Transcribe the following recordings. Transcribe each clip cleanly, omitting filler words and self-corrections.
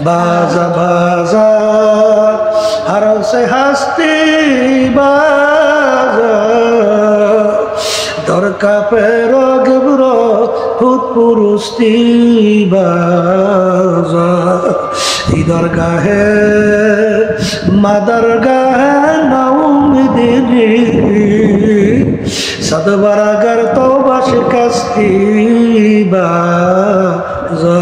बाजा बाजा हर से हस्ती बाजा दरका पेरो गबरो फुटपुरुस्ती बाजा इधर गाहे मदर गाहे नौमिदिनी सदबरागर तो बशकस्ती बाजा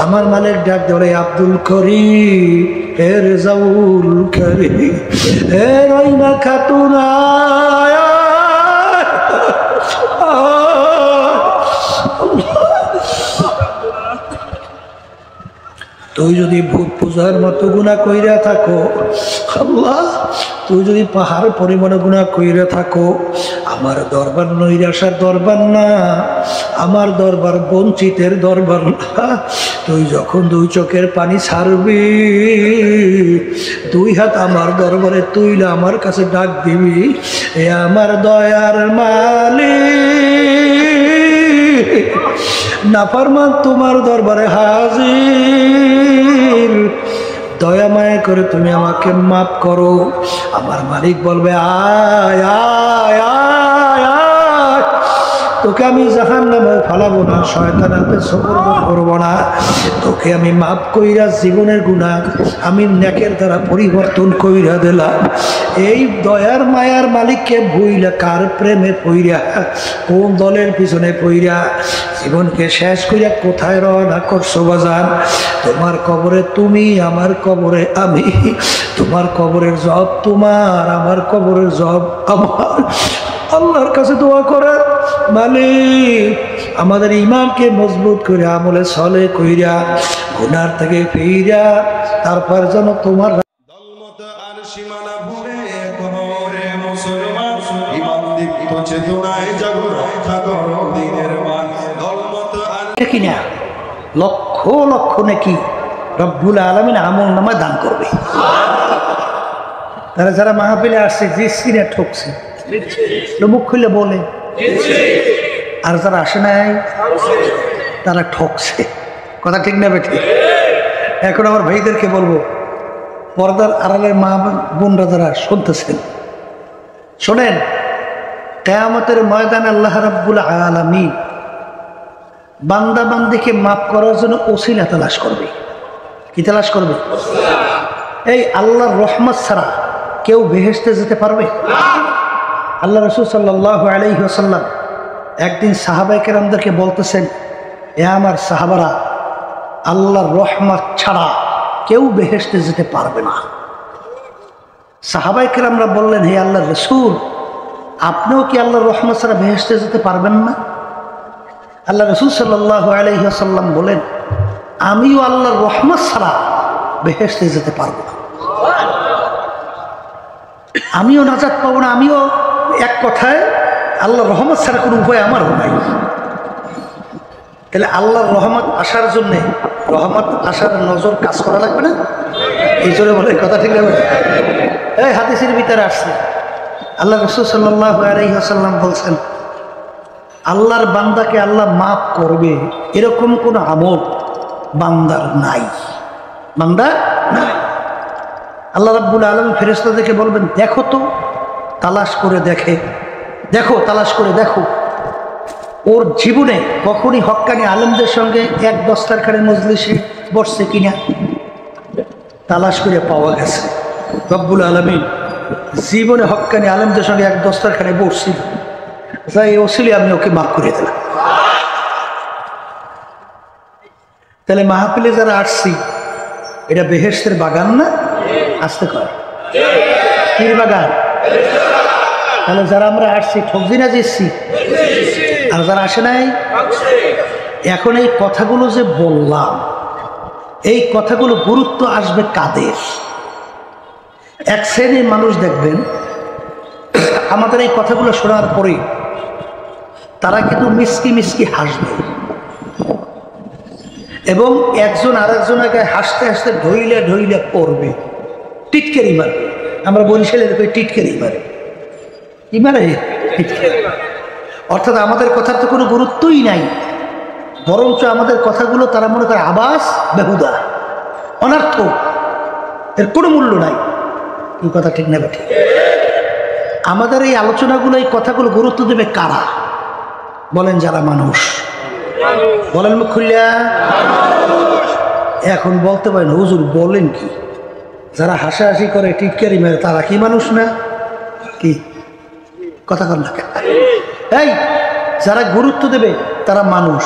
আমার মালিক ডাক ধরে আব্দুল করিম হে রেজাউল করিম হে রইনা খাতুনা তুই যদি ভূত পূজার মতো গুনাহ কইরা থাকো আল্লাহ তুই যদি পাহাড় পরিমাণে গুনাহ কইরা থাকো আমার দরবার নৈরাশার দরবার না আমার দরবার বঞ্চিতের দরবার না তুই যখন দুই চোখের পানি ছাড়বি দুই হাত আমার দরবারে তুইলা আমার কাছে ডাক দিবি এ আমার দয়ার মালিক নাফরমান তোমার দরবারে হাজির দয়া মায়া করে তুমি আমাকে মাফ করো আমার মালিক বলবে আয় আয় আয় আয় তোকে আমি জাহান্নামে ফালাবো না শয়তানের হাতে সুপর্দ করবো না তোকে আমি মাফ কইরা জীবনের গুনাহ আমি নেকের দ্বারা পরিবর্তন কইরা দিলাম এই দয়ার মায়ার মালিককে ভুইলা কার প্রেমে পইরা কোন দলের পিছনে পইরা জীবনকে শেষ কইরা কোথায় রওনা করছো বাজান তোমার কবরে তুমি আমার কবরে আমি তোমার কবরের জব তোমার আমার কবরের জব আমার আল্লাহর কাছে দোয়া করে মালিক আমাদের ইমানকে মজবুত করে আমলে সলে কইরা গুনার থেকে ফিরা তারপর যেন তোমার দলমত আর সীমানা ভুলে কোরে মুসলমান ইমান দীপ্ত চেতনায় জাগরণ জাগরণ দিনের মান দলমত আর কিনা লক্ষ লক্ষ নাকি রব্বুল আলামিন আমল নামা দান করবে তারা যারা মাহফিলে আসছে যে সিনে ঠকছে মুখ খুলে বলে আর যারা আসে নাই তারা ঠকছে কথা ঠিক না বেঠি এখন আমার ভাইদেরকে বলবো পর্দার আড়ালের মা বোনরা যারা শুনতেছেন শোনেন কিয়ামতের ময়দানে আল্লাহ রাব্বুল আলামিন বান্দা বান্দিকে মাফ করার জন্য ওসিলা তালাশ করবে কি তালাশ করবে এই আল্লাহর রহমত ছাড়া কেউ বেহেশতে যেতে পারবে আল্লাহ রাসূল সাল্লাল্লাহু আলাইহি ওয়াসাল্লাম একদিন সাহাবায়ে কেরামদেরকে বলতেছেন এ আমার সাহাবারা আল্লাহর রহমত ছাড়া কেউ বেহেশতে যেতে পারবে না সাহাবায়ে কেরামরা বললেন হে আল্লাহর রাসূল আপনিও কি আল্লাহর রহমত ছাড়া বেহেশতে যেতে পারবেন না আল্লাহ রাসূল সাল্লাল্লাহু আলাইহি ওয়াসাল্লাম বলেন আমিও আল্লাহর রহমত ছাড়া বেহেশতে যেতে পারবো না আমিও নাজাত পাবো না আমিও এক কথায় আল্লাহর রহমত ছাড়া কোনো উপায় আমারও নাই তাহলে আল্লাহর রহমত আসার জন্যে রহমত আসার নজর কাজ করা লাগবে না এই জন্য বলে কথা ঠিক আছে এই হাদিসের ভিতরে আসছে আল্লাহ রাসূল সাল্লাল্লাহু আলাইহি ওয়াসাল্লাম বলছেন আল্লাহর বান্দাকে আল্লাহ মাফ করবে এরকম কোন আমল বান্দার নাই বান্দা নাই আল্লাহ রাব্বুল আলামিন ফেরেশতাদেরকে বলবেন দেখো তো তালাশ করে দেখো তালাশ করে দেখো ওর জীবনে কখনই হক্কানি আলেমদের সঙ্গে এক দস্তারখানে মজলিসে বসছে কিনা তালাশ করে পাওয়া গেছে রব্বুল আলামিন জীবনে হক্কানি আলেমদের সঙ্গে এক দস্তারখানে বসছিল তাই ওসিলে আমি ওকে মাফ করে দিলাম তাহলে মাহফিলে যারা আসছি এটা বেহেশতের বাগান না আসতে কয় কির বাগান তাহলে যারা আমরা আসছি ঠকজি না জিতছি আর যারা আসে নাই এখন এই কথাগুলো যে বললাম এই কথাগুলো গুরুত্ব আসবে কাদের এক শ্রেণীর মানুষ দেখবেন আমাদের এই কথাগুলো শোনার পরে তারা কিন্তু মিসকি মিসকি হাসবে এবং একজন আরেকজনকে হাসতে হাসতে ঢইলে ঢইলে পড়বে টিটকেরি মারবে আমরা বরিশালের টিটকেরি মারে কি মারে অর্থাৎ আমাদের কথার তো কোনো গুরুত্বই নাই বরঞ্চ আমাদের কথাগুলো তারা মনে করে আবাস বেহুদা থাকো, এর কোনো মূল্য নাই। এই কথা ঠিক না ঠিক? আমাদের এই আলোচনাগুলো, এই কথাগুলো গুরুত্ব দেবে কারা বলেন? যারা মানুষ। বলেন মুখ খুললা। এখন বলতে পারেন হুজুর বলেন কি? যারা হাসাহাসি করে টিটকারি মেরে তারা কি মানুষ না? কি কথা কর না? এই যারা গুরুত্ব দেবে তারা মানুষ।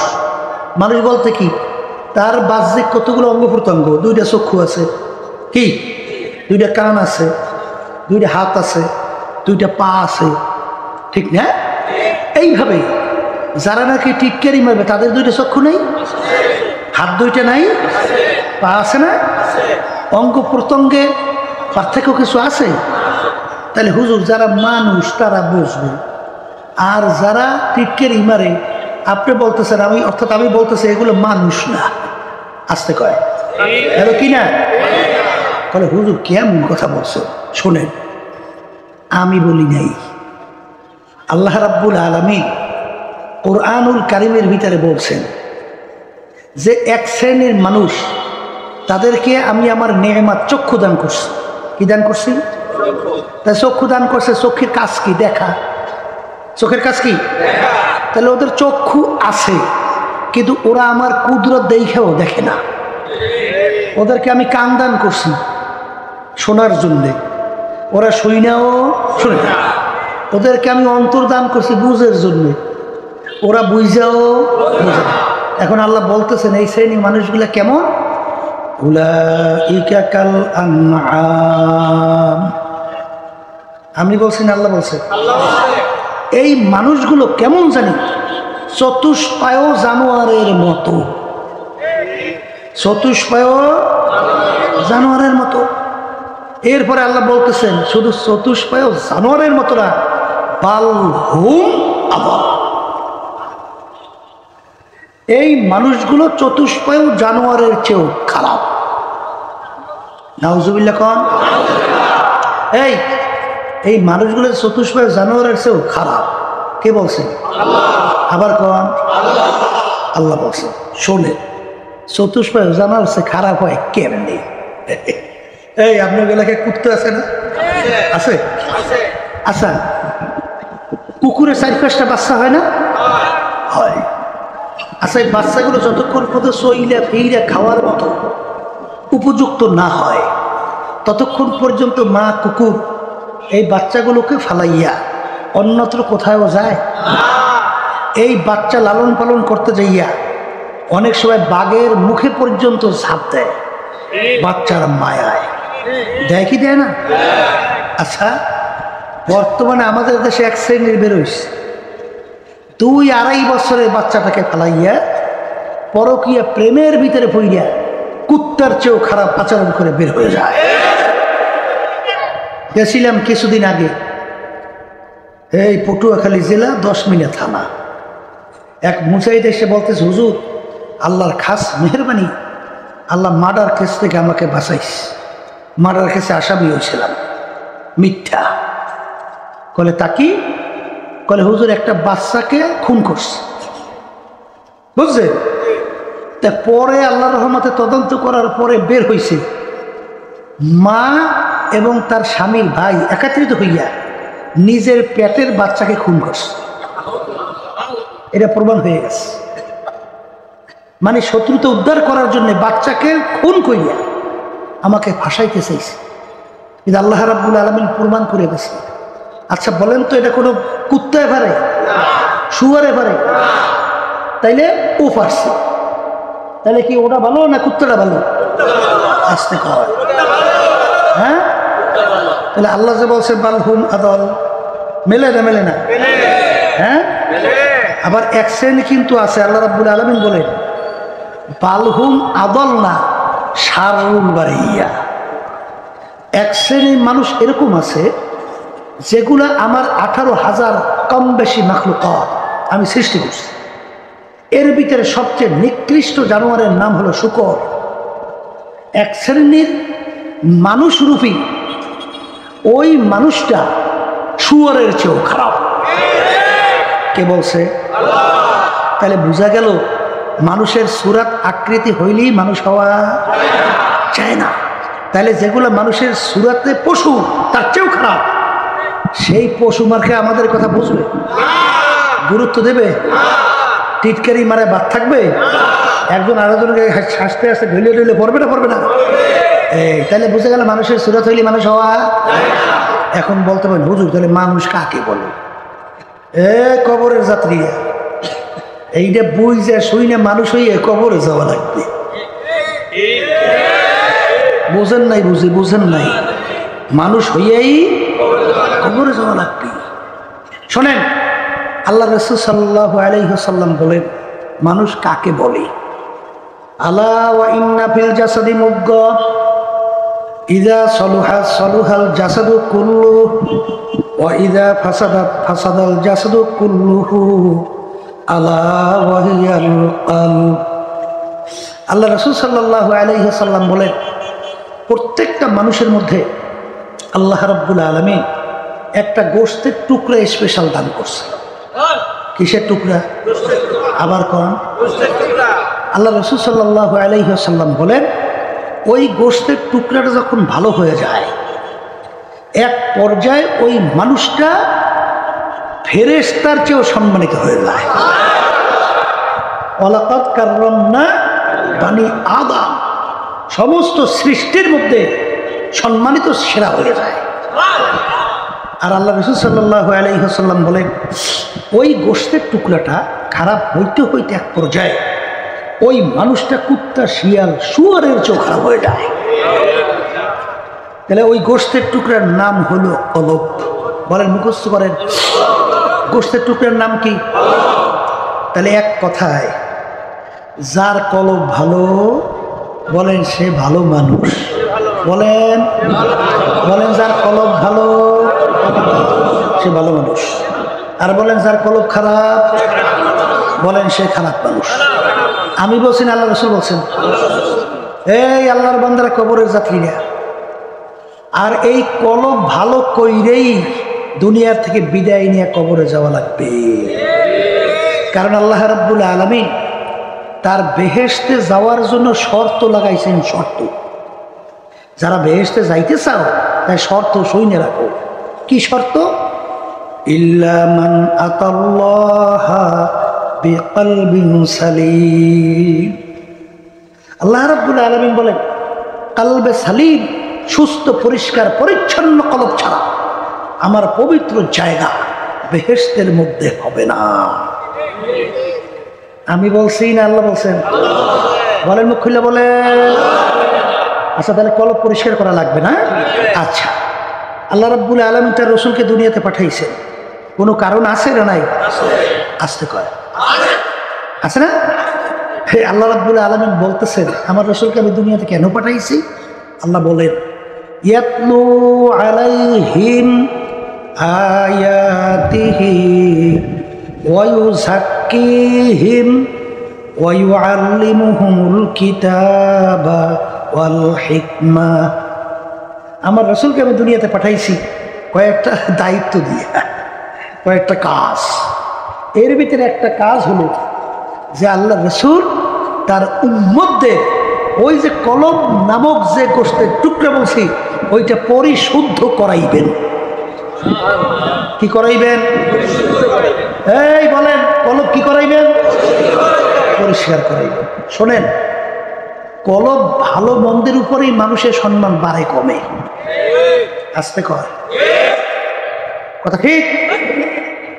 মানুষ বলতে কি? তার বাহ্যিক কতগুলো অঙ্গ প্রত্যঙ্গ, দুইটা চক্ষু আছে, কি দুইটা কান আছে, দুইটা হাত আছে, দুইটা পা আছে, ঠিক না? এইভাবে যারা নাকি টিটকারি মারবে তাদের দুইটা চক্ষু নেই, হাত দুইটা নাই, পা আছে না? অঙ্গ প্রত্যঙ্গে পার্থক্য কিছু আছে? তাহলে হুজুর যারা মানুষ তারা বুঝবে, আর যারা টিটকারি মারে আপনি বলতেছেন, আমি অর্থাৎ আমি বলতেছি এগুলো মানুষ না। আসতে কয় হ্যালো কি না? বলে হুজুর কেমন কথা বলছো? শোনেন, আমি বলি নাই, আল্লাহ রাব্বুল আলামিন কোরআনুল কারীমের ভিতরে বলছেন যে এক শ্রেণীর মানুষ, তাদেরকে আমি আমার নেয়ামত চক্ষু দান করছি। কি দান করছি? তাই চক্ষু দান করছে। চোখের কাজ কি? দেখা। চোখের কাজ কি? তাহলে ওদের চক্ষু আছে, কিন্তু ওরা আমার কুদরত দেখেও দেখে না। ওদেরকে আমি কান দান করছি শোনার জন্যে, ওরা শুইনাও শুনে না। ওদেরকে আমি অন্তর দান করছি বুঝের জন্যে, ওরা বুঝাও বুঝে না। এখন আল্লাহ বলতেছেন এই শ্রেণী মানুষগুলা কেমন? উলাইকা কাল আনআম। আমি বলছি না আল্লাহ বলছে? এই মানুষগুলো কেমন জানি? চতুষ্পায় জানোয়ারের মতো। চতুষ্পায় জানোয়ারের মতো। এরপরে আল্লাহ বলতেছেন শুধু চতুষ্পায় জানোয়ারের মতো না, বাল হুম আযাল। এই মানুষগুলো চতুষ্পায় জানোয়ারের চেয়েও খারাপ। নাউজুবিল্লাহ কোন? এই মানুষগুলো চতুষ্পায় জানোয়ারের চেয়েও খারাপ। কে বলছে? আবার কোন? আল্লাহ বলছে। শোনে, চতুষ্পায় জানোয়ার চেয়ে খারাপ হয় কেমনি? এই আপনার এলাকায় কুত্তা আছে না? আছে? আচ্ছা, কুকুরের 4-5টা বাচ্চা হয় না? হয়। আচ্ছা, এই বাচ্চাগুলো যতক্ষণ পর্যন্ত চইলা ফিরা খাওয়ার মতো উপযুক্ত না হয় ততক্ষণ পর্যন্ত মা কুকুর এই বাচ্চাগুলোকে ফালাইয়া অন্যত্র কোথাও যায়? এই বাচ্চা লালন পালন করতে যাইয়া অনেক সময় বাঘের মুখে পর্যন্ত ঝাঁপ দেয় বাচ্চার মায়ায়। দেয় কি দেয় না? আচ্ছা, বর্তমানে আমাদের দেশে এক শ্রেণীর বেরোইছে 2-2.5 বছরের বাচ্চাটাকে ফালাইয়া পরকীয়া প্রেমের ভিতরে পড়িয়া কুত্তার চেয়েও খারাপ আচরণ করে বের হয়ে যায়। গেছিলাম কিছুদিন আগে এই পটুয়াখালী জেলা 10 মিনা থানা। এক মুজাহিদ এসে বলতেছে, হুজুর আল্লাহর খাস মেহরবানি, আল্লাহ মার্ডার কেস থেকে আমাকে বাঁচাইস। মার্ডার কেসে আসামি হয়েছিলাম। মিথ্যা। কলে তাকি? কলে হুজুর একটা বাচ্চাকে খুন করছে, বুঝছে? তা পরে আল্লাহর রহমতে তদন্ত করার পরে বের হয়েছে মা এবং তার স্বামীর ভাই একত্রিত হইয়া নিজের পেটের বাচ্চাকে খুন করছে। এটা প্রমাণ হয়ে গেছে। মানে শত্রুতা উদ্ধার করার জন্য বাচ্চাকে খুন করিয়া আমাকে ফাঁসাইতে চাইছে, কিন্তু আল্লাহ রাব্বুল আলামিন প্রমাণ করে গেছে। আচ্ছা বলেন তো, এটা কোনো কুত্তায় পারে? শুয়ারে পারে? তাইলে ও পারছে, তাহলে কি ওটা ভালো না কুত্তাটা ভালো? আসতে কয় হ্যাঁ? তাহলে আল্লাহ যে বলছে বাল হুম আদল, মেলে না? মেলে না? হ্যাঁ। আবার এক শ্রেণী কিন্তু আছে, আল্লাহ রাব্বুল আলামিন বলেন বাল হুম আদল না, শারুল বারিয়া। এক শ্রেণীর মানুষ এরকম আছে যেগুলা আমার 18,000 কম বেশি মাখলুকাত আমি সৃষ্টি করছি। এর ভিতরে সবচেয়ে নিকৃষ্ট জানোয়ারের নাম হলো শূকর। এক শ্রেণীর মানুষ রূপী ওই মানুষটা শুয়োরের চেয়েও খারাপ। কে বলছে? তাহলে বোঝা গেল মানুষের সুরাত আকৃতি হইলেই মানুষ হওয়া যায় না। তাহলে যেগুলো মানুষের সুরাতে পশু তার চেয়েও খারাপ, সেই পশু মার্কে আমাদের কথা বুঝবে, গুরুত্ব দেবে, টিটকারি মারে বাদ থাকবে, একজন আরেকজনকে হাসতে হাসতে ঢুলিয়ে ঢুলিয়ে পড়বে না পড়বে না? এই তাহলে বুঝে গেল মানুষের সুরাত হইলে মানুষ হওয়া। এখন বলতে পারেন হুজুর তাহলে মানুষ কাকে বলে? কবরের যাত্রীরা এইটা বুঝে শুই না মানুষ হইয়ে কবরে যাওয়া লাগবে। বুঝেন নাই? বুঝেন নাই? মানুষ হইয়াই কবরে যাওয়া লাগবে। শোনেন, আল্লাহ রাসূল সাল্লাল্লাহু আলাইহি ওয়াসাল্লাম বলেন মানুষ কাকে বলে? আলা ওয়া ইন্না ফিল জাসাদি মুদগা ইযা সালুহা সালুহাল জাসাদু কুল্লু ওয়া ইযা ফাসাদাত ফাসাদাল জাসাদু কুল্লুহু আলা ওয়া হিয়াল কলব। আল্লাহ রাসূল সাল্লাল্লাহু আলাইহি ওয়াসাল্লাম বলেন প্রত্যেকটা মানুষের মধ্যে আল্লাহ রাব্বুল আলামিন একটা গোশতের টুকরা স্পেশাল দান করছে। কিসের টুকরা? আবার কোন? আল্লাহ রাসূল সাল্লাল্লাহু আলাইহি ওয়াসাল্লাম বলেন ওই গোশতের টুকরাটা যখন ভালো হয়ে যায় এক পর্যায়ে ওই মানুষটা ফেরেশতার চেয়েও সম্মানিত হয়ে যায়। ওয়ালাকাদ কাররামনা বানি আদম, সমস্ত সৃষ্টির মধ্যে সম্মানিত সেরা হয়ে যায়। আর আল্লাহ রাসূল সাল্লাল্লাহু আলাইহি ওয়াসাল্লাম বলেন ওই গোশতের টুকরাটা খারাপ হইতে হইতে এক পর্যায়ে ওই মানুষটা কুত্তা শিয়াল শুয়োরের চেয়েও খারাপ হয়ে যায়। তাহলে ওই গোশতের টুকরার নাম হলো কলব। বলেন, মুখস্থ করেন, গোশতের টুকরার নাম কি? তাহলে এক কথায় যার কলব ভালো বলেন সে ভালো মানুষ। বলেন বলেন যার কলব ভালো সে ভালো মানুষ। আর বলেন যার কলব খারাপ বলেন সে খারাপ মানুষ। আমি বলছি না, আল্লাহ রাসূল বলছেন। এই আল্লাহর বান্দারা কবরের যাত্রীরা, আর এই কলব ভালো কইরেই দুনিয়ার থেকে বিদায় নিয়ে কবরে যাওয়া লাগবে। কারণ আল্লাহ রাব্বুল আলামিন তার বেহেশতে যাওয়ার জন্য শর্ত লাগাইছেন। শর্ত, যারা বেহেশতে যাইতে চাও তাই শর্ত শুনে রাখো। কি শর্ত? ইল্লা মান আতাল্লাহা বিকলবিন সালিম। আল্লাহ রাব্বুল আলামিন বলেন কলবে সালিম, সুস্থ পরিষ্কার পরিচ্ছন্ন কলব ছাড়া আমার পবিত্র জায়গা বেহেশতের মধ্যে হবে না। আমি বলছি না আল্লাহ বলছেন? বলেন, মুখ খুলে বলে। আচ্ছা, তাহলে কলব পরিষ্কার করা লাগবে না? আচ্ছা, আল্লাহ রাব্বুল আলামিন তার রাসূলকে দুনিয়াতে পাঠাইছেন, কোনো কারণ আছে না নাই? আসতে কয় আছে না? হে আল্লাহ রাব্বুল আলামিন বলতেছেন আমার রাসূলকে আমি দুনিয়াতে কেন পাঠাইছি? আল্লাহ বলেন ইয়াতলু আলাইহিম আয়াতিহি ওয়া ইউযাক্কিহিম ওয়া ইউআল্লিমুহুমুল কিতাবা ওয়াল হিকমা। আমার রাসূলকে আমি দুনিয়াতে পাঠাইছি কয়েকটা দায়িত্ব দিয়ে, কয়েকটা কাজ। এর ভিতরে একটা কাজ হলো যে আল্লাহ রাসূল তার উম্মতদের ওই যে কলব নামক যে গোশতের টুকরা বলছি ওইটা পরিশুদ্ধ করাইবেন। কি করাইবেন? এই বলেন, কলব কি করাইবেন? পরিষ্কার করাইবেন। শোনেন, কলব ভালো মন্দের উপরেই মানুষের সম্মান বাড়ে কমে। আসতে কয় কথা ঠিক?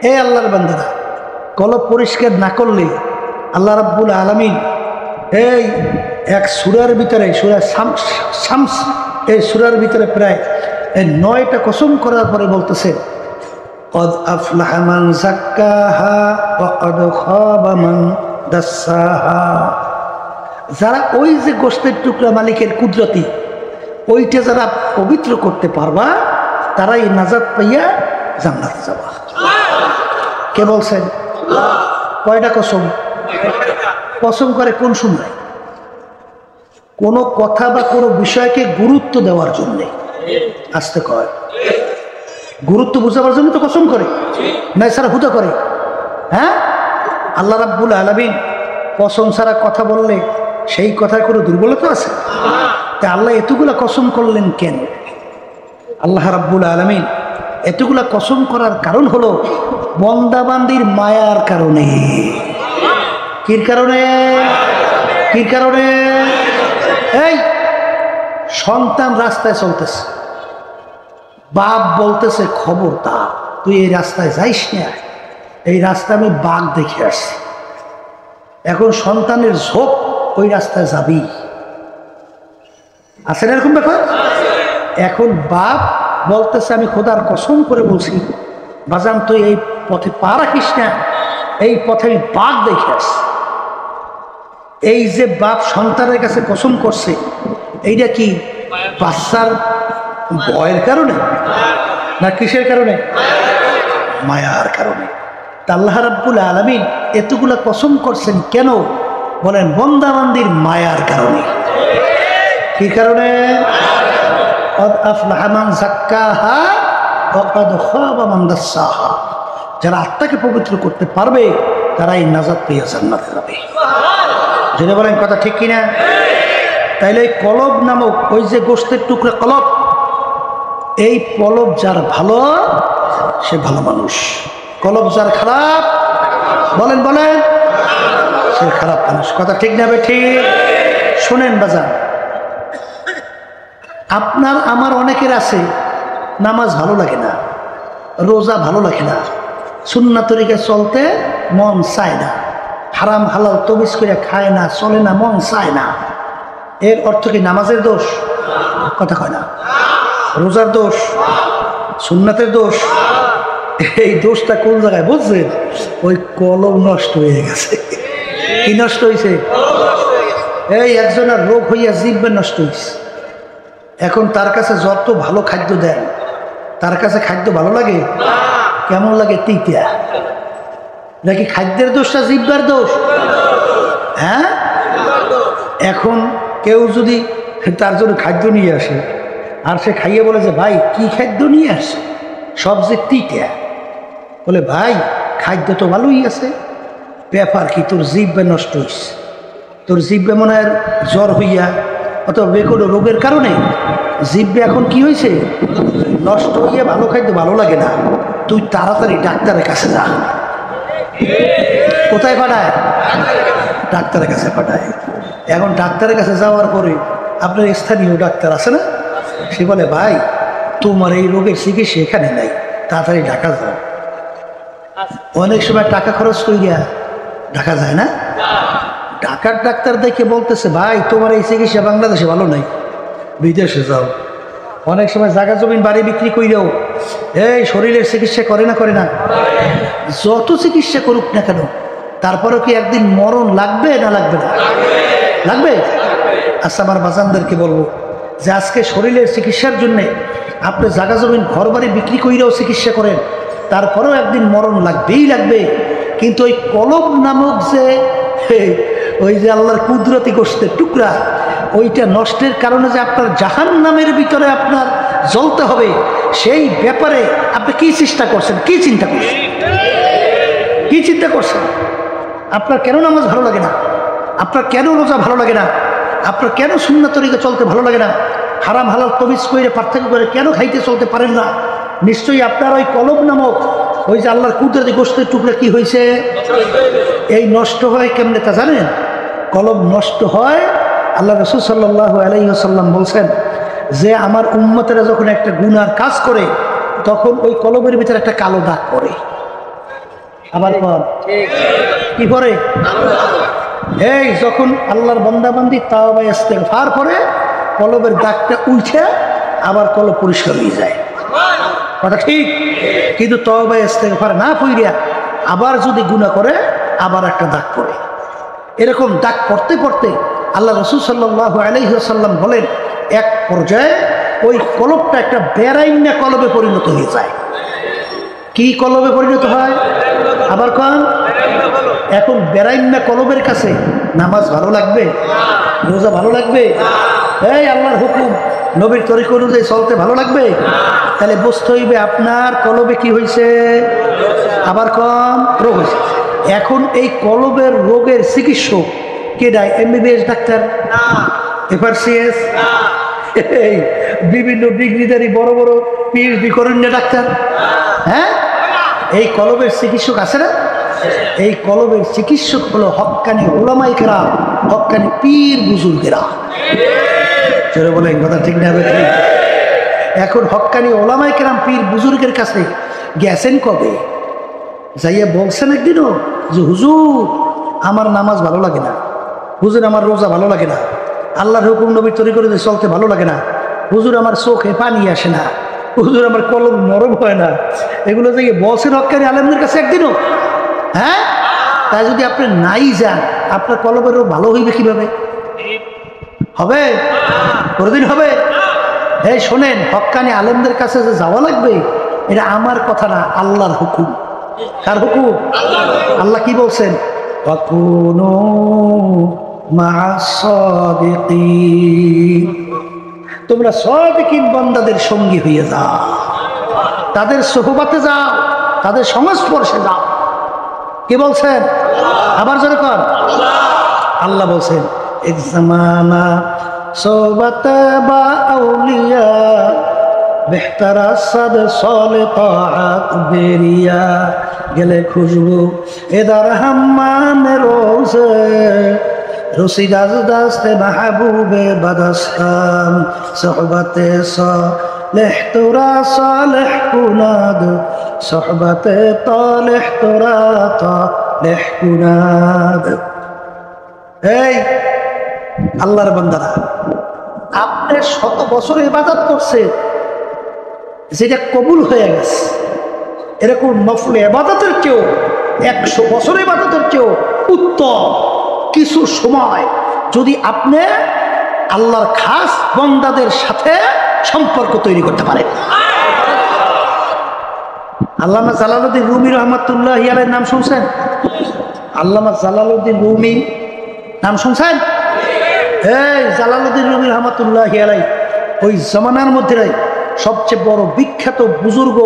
এই আল্লাহর বান্দারা, কলব পরিষ্কার না করলে আল্লাহ রাব্বুল আলামিন এই এক সূরার ভিতরে, সূরা শামস, এই সূরার ভিতরে প্রায় 9টা কসম করার পরে বলতেছে কদ আফলাহা মান যাক্কাহা ওয়া কদ খাবা মান দাসসাহা। যারা ওই যে গোশতের টুকরা মালিকের কুদরতি ওইটা যারা পবিত্র করতে পারবা তারাই নাজাত পাইয়া জান্নাতে যাবা। কে বলছেন? কয়টা কসম? কসম করে কোন সময়? কোনো কথা বা কোনো বিষয়কে গুরুত্ব দেওয়ার জন্যে। আসতে কয় গুরুত্ব বুঝাবার জন্য তো কসম করে, না সারা হুদা করে? হ্যাঁ, আল্লাহ রাব্বুল আলামিন কসম ছাড়া কথা বললে সেই কথায় কোনো দুর্বলতা আছে? তা আল্লাহ এতগুলা কসম করলেন কেন? আল্লাহ রাব্বুল আলামিন এতগুলা কসম করার কারণ হলো বন্দাবান্দির মায়ার কারণে। কির কারণে? কির কারণে? এই সন্তান রাস্তায় চলতেছে, বাপ বলতেছে খবরদার তুই এই রাস্তায় যাইস না, এই রাস্তা আমি বাঘ দেখে আসছি। এখন সন্তানের ঝোঁক ওই রাস্তায় যাবি, আছে না এরকম ব্যাপার? এখন বাপ বলতেছে আমি খোদার কসম করে বলছি বাজান তুই এই পথে পা রাখিস না, এই পথে আমি বাঘ দেখে আসছি। এই যে বাপ সন্তানের কাছে কসম করছে, এইটা কি বাচ্চার ভয়ের কারণে না কিসের কারণে? মায়ার কারণে। তা আল্লাহ রাব্বুল আলামিন এতগুলা কসম করছেন কেন? বলেন বন্দাবান্দির মায়ার কারণে। কি কারণে? قد أفلح من زكاها وقد خاب من دساها। যারা আত্মাকে পবিত্র করতে পারবে তারাই নাজাত পেয়ে জান্নাতে যাবে। যদি বলেন কথা ঠিক কিনা? তাইলে এই কলব নামক ওই যে গোশতের টুকরা কলব, এই কলব যার ভালো সে ভালো মানুষ, কলব যার খারাপ বলেন বলেন সে খারাপ মানুষ। কথা ঠিক না? ঠিক। শোনেন বাজান, আপনার আমার অনেকের আছে নামাজ ভালো লাগে না, রোজা ভালো লাগে না, সুন্নাত তরিকায় চলতে মন চায় না, হারাম হালাল তবিজ করে খায় না, চলে না, মন চায় না। এর অর্থ কি নামাজের দোষ? কথা কয় না। রোজার দোষ? সুন্নাতের দোষ? এই দোষটা কোন জায়গায় বুঝছেন? ওই কলম নষ্ট হয়ে গেছে। কি নষ্ট হয়েছে? এই একজনের রোগ হইয়া জিহ্বা নষ্ট হয়েছে। এখন তার কাছে যত ভালো খাদ্য দেন, তার কাছে খাদ্য ভালো লাগে? কেমন লাগে? তিতা। নাকি খাদ্যের দোষটা জিহ্বার দোষ? হ্যাঁ। এখন কেউ যদি তার জন্য খাদ্য নিয়ে আসে আর সে খাইয়ে বলে যে ভাই কি খাদ্য নিয়ে আসে, সবজি তিতা, বলে ভাই খাদ্য তো ভালোই আছে, ব্যাপার কি তোর জিহ্বা নষ্ট হয়েছে, তোর জিহ্বা মনে হয় জ্বর হইয়া অথবা কোনো রোগের কারণে জিহ্বা এখন কি হয়েছে নষ্ট হইয়া ভালো খাদ্য ভালো লাগে না, তুই তাড়াতাড়ি ডাক্তারের কাছে যা। কোথায় পাঠায়? ডাক্তারের কাছে পাঠায়। এখন ডাক্তারের কাছে যাওয়ার পরে আপনার স্থানীয় ডাক্তার আছে না, সে বলে ভাই তোমার এই রোগের চিকিৎসা এখানে নাই, তাড়াতাড়ি ঢাকা যাও। অনেক সময় টাকা খরচ করিয়া ঢাকা যায় না, ঢাকার ডাক্তার দেখে বলতেছে ভাই তোমার এই চিকিৎসা বাংলাদেশে ভালো নাই, বিদেশে যাও। অনেক সময় জায়গা জমিন বাড়ি বিক্রি করিলেও এই শরীরের চিকিৎসা করে না? করে না? যত চিকিৎসা করুক না কেন তারপরেও কি একদিন মরণ লাগবে না লাগবে না? লাগবে। আচ্ছা আমার বাজানদেরকে বলবো যে আজকে শরীরের চিকিৎসার জন্যে আপনি জায়গা জমিন ঘর বাড়ি বিক্রি করিলেও চিকিৎসা করেন, তারপরেও একদিন মরণ লাগবেই লাগবে। কিন্তু ওই কলব নামক যে ওই যে আল্লাহর কুদরতি গোশতের টুকরা, ওইটা নষ্টের কারণে যে আপনার জাহান্নামের ভিতরে আপনার জ্বলতে হবে, সেই ব্যাপারে আপনি কি চেষ্টা করছেন? কি চিন্তা করছেন? কি চিন্তা করছেন? আপনার কেন নামাজ ভালো লাগে না? আপনার কেন রোজা ভালো লাগে না? আপনার কেন সুন্নাত তরিকা চলতে ভালো লাগে না? হারাম হালাল তমিজ করে পার্থক্য করে কেন খাইতে চলতে পারেন না? নিশ্চয়ই আপনার ওই কলব নামক ওই যে আল্লাহর কুদরতি গোশতের টুকরা কি হয়েছে? এই নষ্ট হয় কেমনে তা জানেন? কলব নষ্ট হয়, আল্লাহ রাসূল সাল্লাল্লাহু আলাইহি ওয়াসাল্লাম বলছেন যে আমার উম্মতেরা যখন একটা গুনার কাজ করে তখন ওই কলবের ভিতরে একটা কালো দাগ পড়ে। আবার কি পড়ে? এই যখন আল্লাহর বান্দাবান্দি তাওবা ইস্তেগফার করে কলবের দাগটা উঠে আবার কলব পরিষ্কার হয়ে যায়। কথা ঠিক। কিন্তু তাওবা ইস্তেগফার না পড়িয়া আবার যদি গুনাহ করে আবার একটা দাগ পড়ে। এরকম দাগ পড়তে পড়তে আল্লাহ রাসূল সাল্লাল্লাহু আলাইহি ওয়াসাল্লাম বলেন এক পর্যায়ে ওই কলবটা একটা বেরাইন্না কলবে পরিণত হয়ে যায়। কি কলবে পরিণত হয়? আবার কোন? এখন বেরাইন্না কলবের কাছে নামাজ ভালো লাগবে? রোজা ভালো লাগবে? এই আল্লাহর হুকুম নবীর তরিকা অনুযায়ী চলতে ভালো লাগবে? তাহলে বুঝতে হইবে আপনার কলবে কি হয়েছে? আবার কম রোগ হয়েছে। এখন এই কলবের রোগের চিকিৎসক কে দেয়? MBBS doctor? FRCS, এই বিভিন্ন ডিগ্রিধারী বড় বড় PhD করেন না ডাক্তার? হ্যাঁ, এই কলবের চিকিৎসক আছে না? এই কলবের চিকিৎসক হলো হক্কানি উলামায়ে কেরাম, হক্কানি পীর বুজুর্গেরা। চলে বলেন কথা ঠিক না? ঠিক। এখন হক্কানি উলামায়ে কেরাম পীর বুজুর্গের কাছে গেছেন কবে? যাইয়া বলছেন একদিনও যে হুজুর আমার নামাজ ভালো লাগে না, হুজুর আমার রোজা ভালো লাগে না, আল্লাহর হুকুম নবীর তরিকতে চলতে ভালো লাগে না, হুজুর আমার চোখে পানি আসে না, হুজুর আমার কলম নরম হয় না, এগুলো যে বলছেন হক্কানি আলেমদের কাছে একদিনও? হ্যাঁ, তাই যদি আপনি নাই যান আপনার কলমেরও ভালো হইবে কিভাবে? হবে? কোনদিন হবে? এই শোনেন, হক্কানি আলেমদের কাছে যে যাওয়া লাগবে এটা আমার কথা না, আল্লাহর হুকুম। কার হুকুম? আল্লাহ কি বলছেন? ওয়াকুনু মা'আস সাদিকিন, তোমরা সাদিকিন বান্দাদের সঙ্গী হয়ে যাও, তাদের সোহবতে যাও, তাদের সংস্পর্শে যাও। কি বলছেন? আবার জোরে কর। আল্লাহ বলছেন এক জামানা সোহবতে বা আউলিয়া বেহতারা সাদ সলে তাআত বেরিয়া গেলে খুশবু এদার হাম্মামে রোজে রসিদাজ দাস্তে মাহবুবে বাদাস্তাম সোহবতে সালেহ তোরা সালেহ কুনাদ সোহবতে তালেহ তোরা তালেহ কুনাদ। এই আল্লাহর বান্দারা, আপনি শত বছর ইবাদত করছে, যেটা কবুল হয়ে গেছে, এরকম নফল ইবাদতের চেয়েও 100 বছর ইবাদতের চেয়েও উত্তম কিছু সময় যদি আপনি আল্লাহর খাস বান্দাদের সাথে সম্পর্ক তৈরি করতে পারেন। আল্লামা জালালউদ্দিন রুমি রহমাতুল্লাহি আলাইহির নাম শুনছেন? আল্লামা জালালউদ্দিন রুমি নাম শুনছেন? এই জালালউদ্দিন রুমি রহমাতুল্লাহি আলাইহি ওই জমানার মধ্যে সবচেয়ে বড় বিখ্যাত বুজুর্গ,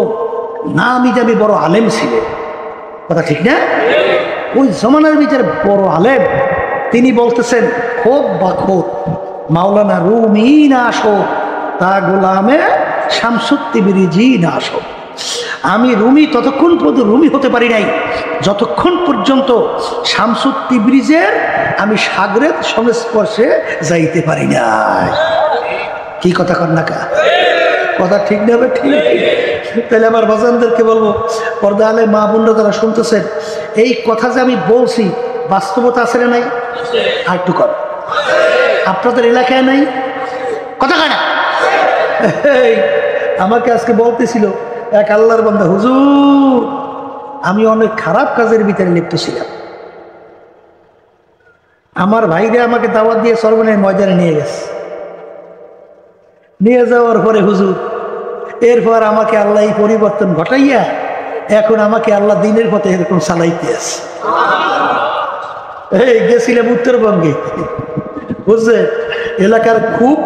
নামি দামি বড় আলেম ছিলেন। কথা ঠিক না? ওই জমানার ভিতরে বড় আলেম। তিনি বলতেছেন খোদ বা খোদ মাওলানা রুমি না আসো তা গোলামে শামসুত্তিবরিজি না আসো। আমি রুমি ততক্ষণ পর্যন্ত রুমি হতে পারি নাই যতক্ষণ পর্যন্ত শামসুত্তিবরিজের আমি সাগরের সংস্পর্শে যাইতে পারি নাই। কি কথা কর না কা? কথা ঠিক না? ঠিক। তাহলে আমার বাজানদেরকে বলবো, পর্দা আলে মা বোনরা যারা শুনতেছেন, এই কথা যে আমি বলছি বাস্তবতা আছে না নাই? আর একটু কর, আপনাদের এলাকায় নাই? কথা কয় না? এই আমাকে আজকে বলতেছিল এক আল্লাহর বান্দা, হুজুর আমি অনেক খারাপ কাজের ভিতরে লিপ্ত ছিলাম, আমার ভাইরা আমাকে দাওয়াত দিয়ে সর্বনের ময়দানে নিয়ে গেছে, নিয়ে যাওয়ার পরে হুজুর এরপর আমাকে আল্লাহ এই পরিবর্তন ঘটাইয়া এখন আমাকে আল্লাহ দিনের পথে এরকম চালাইতে আছে। এই গেছিলাম উত্তরবঙ্গে, বুঝছে, এলাকার খুব